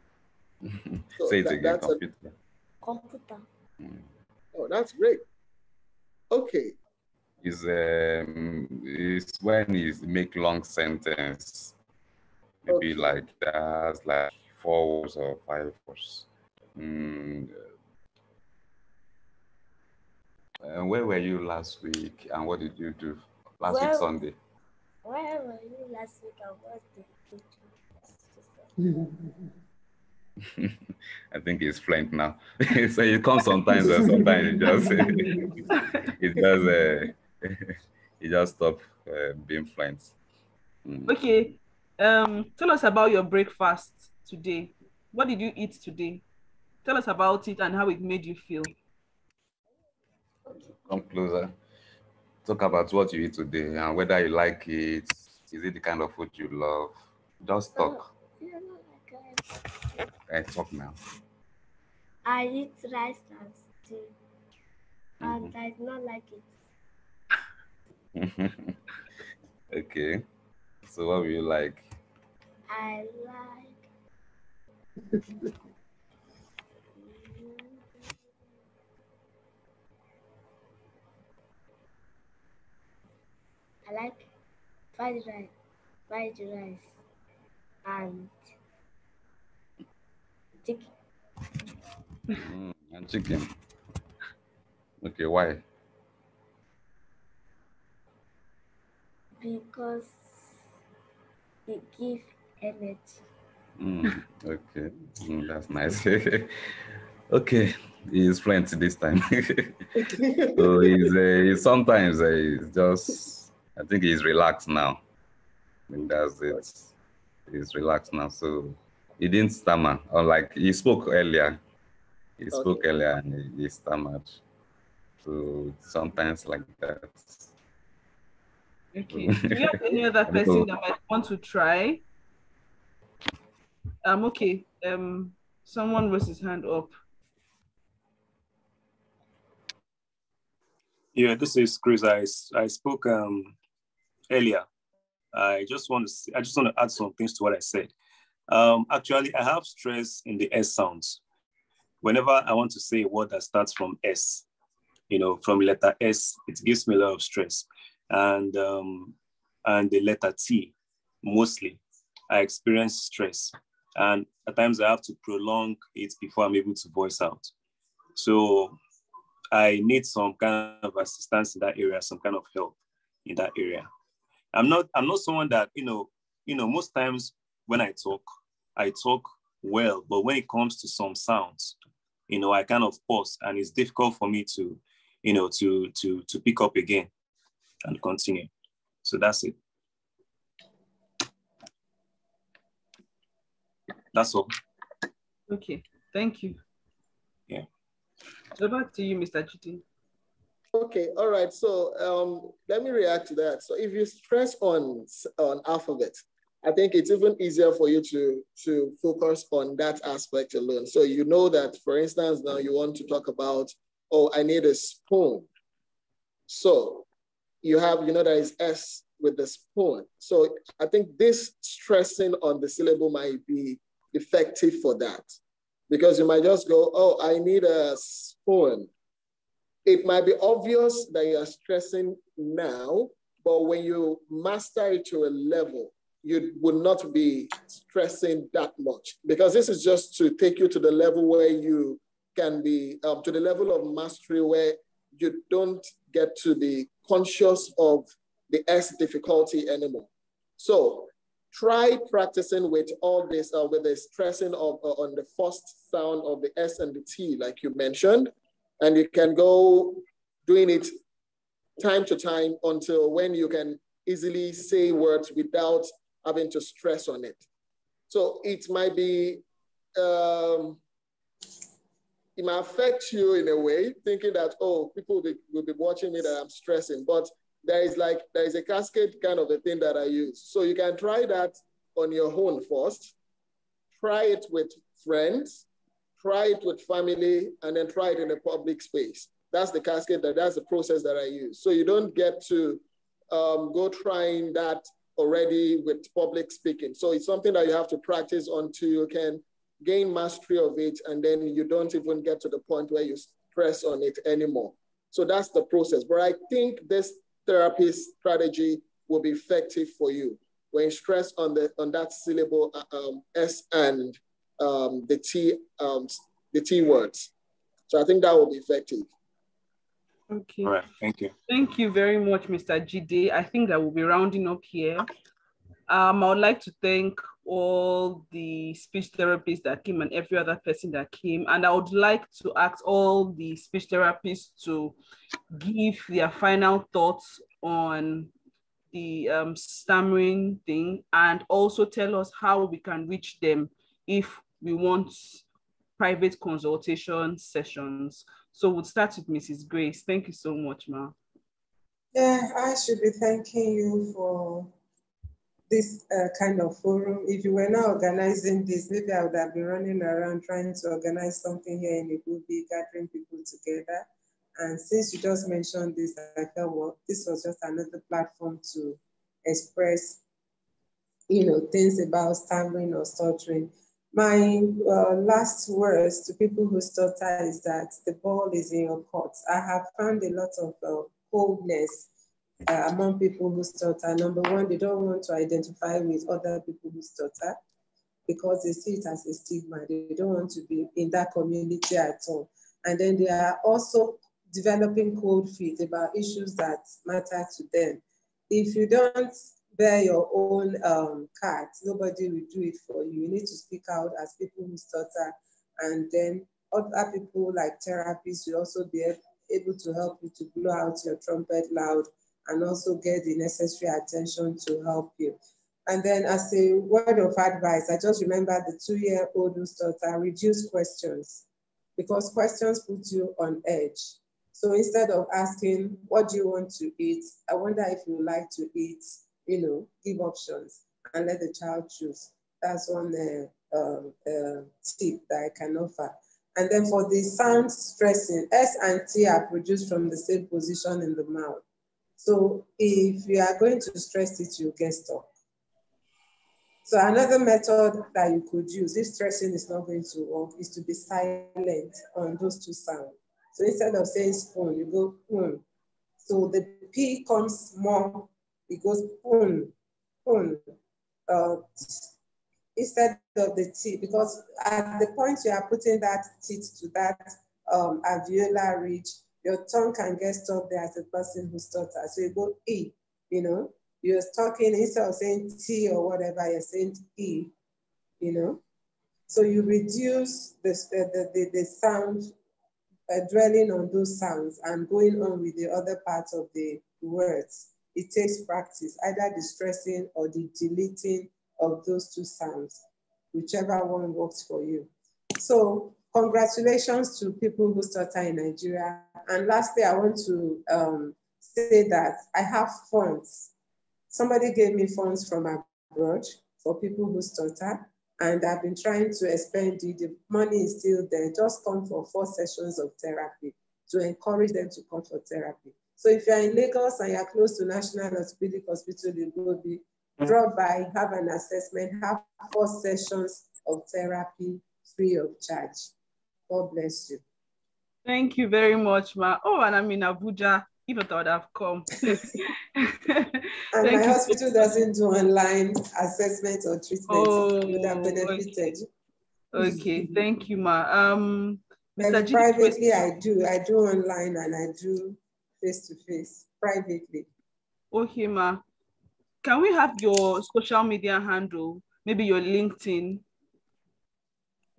Speaker 4: So say it again, computer.
Speaker 5: Computer.
Speaker 8: Oh, that's great. Okay.
Speaker 4: Is when he make long sentence, maybe
Speaker 8: Okay.
Speaker 4: like that's like 4 words or 5 words. Where were you last week, and what did you do last week Sunday?
Speaker 5: Where were you last week, and what did you do?
Speaker 4: I think he's fluent now. So he comes sometimes, and sometimes he just stop being fluent.
Speaker 1: Okay. Tell us about your breakfast today. What did you eat today? Tell us about it and how it made you feel.
Speaker 4: Come closer. Talk about what you eat today and whether you like it. Is it the kind of food you love? Just talk.
Speaker 5: Yeah, no, I
Speaker 4: Talk now.
Speaker 5: I eat rice and stew, and I do not like it.
Speaker 4: Okay. So what will you like?
Speaker 5: I like fried rice and chicken.
Speaker 4: And chicken. Okay, why?
Speaker 5: Because it gives energy.
Speaker 4: Okay, that's nice. Okay, he's plenty this time. So he's sometimes he's just, I think he's relaxed now. I think that's it. He's relaxed now. So he didn't stammer, or like he spoke earlier. He spoke earlier and he stammered. So sometimes like that.
Speaker 1: Okay. Do you have any other person that might want to try? Okay. Someone raised his hand up.
Speaker 9: Yeah, this is Chris. I spoke earlier. I just want to add some things to what I said. Actually, I have stress in the S sounds. Whenever I want to say a word that starts from S, from letter S, it gives me a lot of stress. And the letter T, mostly, I experience stress. And at times I have to prolong it before I'm able to voice out. So I need some kind of assistance in that area, some kind of help in that area. I'm not someone that, most times when I talk well, but when it comes to some sounds, I kind of pause, and it's difficult for me to pick up again and continue. So that's it. That's all.
Speaker 1: Okay, thank you.
Speaker 9: Yeah.
Speaker 1: So back to you, Mr. Chidi.
Speaker 8: Okay, all right. So let me react to that. So if you stress on alphabet, I think it's even easier for you to focus on that aspect alone. So you know that, for instance, now you want to talk about, oh, I need a spoon. So you have, there is S with the spoon. So I think this stressing on the syllable might be effective for that, because you might just go, oh, I need a spoon. It might be obvious that you are stressing now, but when you master it to a level, you would not be stressing that much, because this is just to take you to the level where you can be, to the level of mastery where you don't get to be conscious of the S difficulty anymore. So try practicing with all this, with the stressing on the first sound of the S and the T, like you mentioned, and you can go doing it time to time until when you can easily say words without having to stress on it. So it might be, it might affect you in a way, thinking that, oh, people will be watching me that I'm stressing, but there is a cascade kind of a thing that I use. So you can try that on your own first, try it with friends, try it with family, and then try it in a public space. That's the cascade, that's the process that I use. So you don't get to go trying that already with public speaking. So it's something that you have to practice until you can gain mastery of it, and then you don't even get to the point where you stress on it anymore. So that's the process. But I think this therapy strategy will be effective for you when you stress on that syllable S and the T words. So I think that will be effective.
Speaker 1: Okay.
Speaker 9: All right. Thank you.
Speaker 1: Thank you very much, Mr. Jide. I think that we'll be rounding up here. I would like to thank all the speech therapists that came and every other person that came. And I would like to ask all the speech therapists to give their final thoughts on the stammering thing, and also tell us how we can reach them if we want private consultation sessions. So we'll start with Mrs. Grace. Thank you so much, Ma.
Speaker 2: Yeah, I should be thanking you for this kind of forum. If you were not organizing this, maybe I would have been running around trying to organize something here in Igubi, gathering people together. And since you just mentioned this, I felt, well, this was just another platform to express, things about stammering or stuttering. My last words to people who stutter is that the ball is in your court. I have found a lot of coldness among people who stutter. Number one, they don't want to identify with other people who stutter because they see it as a stigma. They don't want to be in that community at all. And then they are also developing cold feet about issues that matter to them. If you don't bear your own card, nobody will do it for you. You need to speak out as people who stutter, and then other people like therapists will also be able to help you to blow out your trumpet loud and also get the necessary attention to help you. And then as a word of advice, I just remember the 2-year-old who stutter, reduce questions, because questions put you on edge. So instead of asking, what do you want to eat? I wonder if you like to eat, give options and let the child choose. That's one tip that I can offer. And then for the sound stressing, S and T are produced from the same position in the mouth. So if you are going to stress it, you get stuck. So another method that you could use if stressing is not going to work is to be silent on those two sounds. So instead of saying spoon, you go spoon. So the P comes more, it goes spoon, spoon. Instead of the T, because at the point you are putting that teeth to that alveolar ridge, your tongue can get stuck there as a person who stutters. So you go E, you're talking, instead of saying T or whatever, you're saying E, So you reduce the sound, dwelling on those sounds and going on with the other parts of the words. It takes practice, either the stressing or the deleting of those two sounds, whichever one works for you. So congratulations to people who stutter in Nigeria. And lastly, I want to say that I have funds. Somebody gave me funds from abroad for people who stutter, and I've been trying to expend it. The money is still there. Just come for 4 sessions of therapy to encourage them to come for therapy. So if you're in Lagos and you're close to National Orthopedic Hospital in Gobi, drop by, have an assessment, have 4 sessions of therapy free of charge. God bless you.
Speaker 1: Thank you very much, Ma. Oh, and I'm in Abuja. If I thought I've come.
Speaker 2: And my hospital doesn't do online assessment or treatment.
Speaker 1: Oh,
Speaker 2: you would have benefited.
Speaker 1: Okay, thank you, Ma. Mr. G,
Speaker 2: privately, I do online and I do face-to-face, privately.
Speaker 1: Okay, Ma. Can we have your social media handle? Maybe your LinkedIn?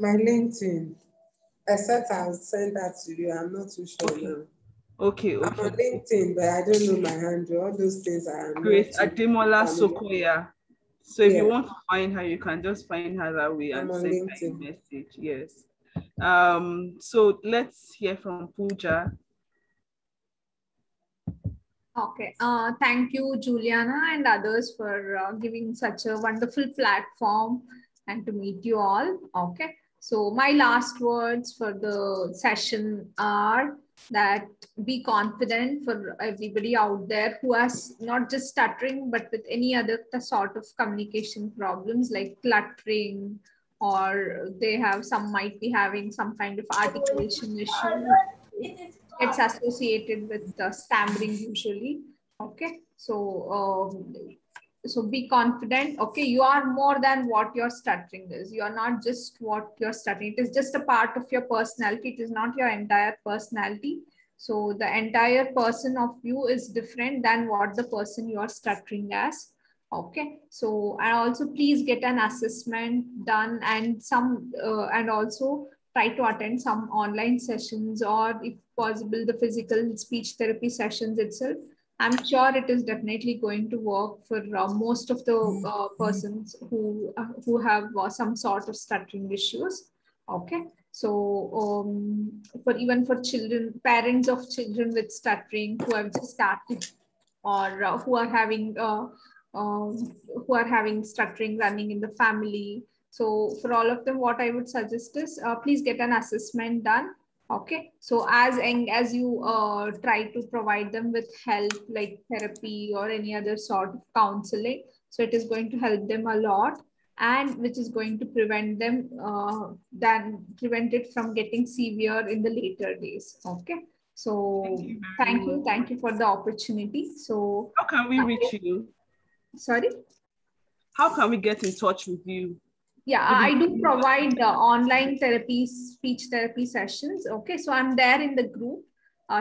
Speaker 2: My LinkedIn. Except I'll send that to you. I'm not too sure now.
Speaker 1: Okay.
Speaker 2: I'm on LinkedIn, but I don't know my handle. All those things are
Speaker 1: Grace Ademola Sokoya. So if you want to find her, you can just find her that way and send her a message. Yes. So let's hear from Pooja.
Speaker 3: Okay. Thank you, Juliana and others for giving such a wonderful platform and to meet you all. Okay. So my last words for the session are that be confident for everybody out there who has not just stuttering, but with any other sort of communication problems like cluttering, or some might be having some kind of articulation issue. It's associated with stammering usually. Okay. So be confident. Okay, you are more than what your stuttering is. You are not just what you're stuttering. It is just a part of your personality. It is not your entire personality. So the entire person of you is different than what the person you are stuttering as. Okay. So, and also please get an assessment done and also try to attend some online sessions, or if possible, the physical speech therapy sessions itself. I'm sure it is definitely going to work for most of the persons who have some sort of stuttering issues. Okay. So for children, parents of children with stuttering who have just started, or who are having who are having stuttering running in the family. So for all of them, what I would suggest is please get an assessment done. Okay, so as you try to provide them with help like therapy or any other sort of counseling, so it is going to help them a lot, and which is going to prevent them prevent it from getting severe in the later days. Okay, so thank you for the opportunity. So
Speaker 1: how can we reach you?
Speaker 3: Sorry?
Speaker 1: How can we get in touch with you?
Speaker 3: Yeah, I do provide online therapy, speech therapy sessions. Okay, so I'm there in the group,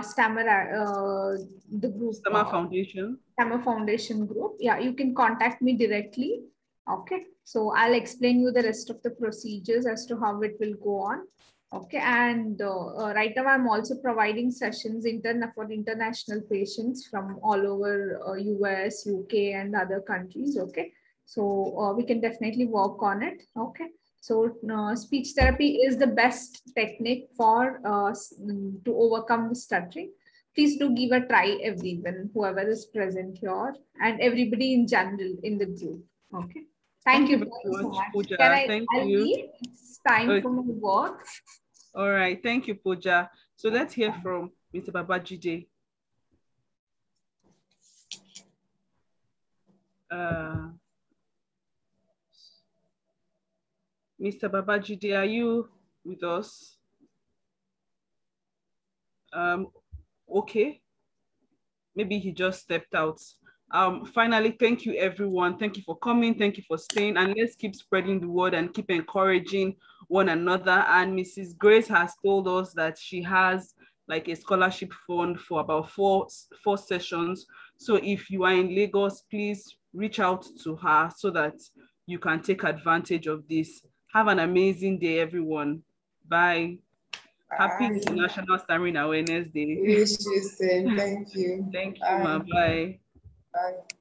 Speaker 3: Stammer, the group.
Speaker 1: Stammer Foundation.
Speaker 3: Stammer Foundation group. Yeah, you can contact me directly. Okay, so I'll explain you the rest of the procedures as to how it will go on. Okay, and right now I'm also providing sessions for international patients from all over US, UK, and other countries. Okay, so we can definitely work on it. Okay, so speech therapy is the best technique for to overcome the stuttering. Please do give a try, everyone, whoever is present here, and everybody in general in the group. Okay. Thank you very much,
Speaker 1: Pooja.
Speaker 3: Can I'll leave? It's time for my work.
Speaker 1: All right. Thank you, Pooja. So let's hear from Mr. Babajide. Mr. Babajide, are you with us? Okay. Maybe he just stepped out. Finally, thank you, everyone. Thank you for coming. Thank you for staying. And let's keep spreading the word and keep encouraging one another. And Mrs. Grace has told us that she has like a scholarship fund for about four sessions. So if you are in Lagos, please reach out to her so that you can take advantage of this. Have an amazing day, everyone. Bye. Happy International Stammering Awareness Day.
Speaker 2: Wish you same. Thank you.
Speaker 1: Thank you, ma. Bye.
Speaker 2: Bye.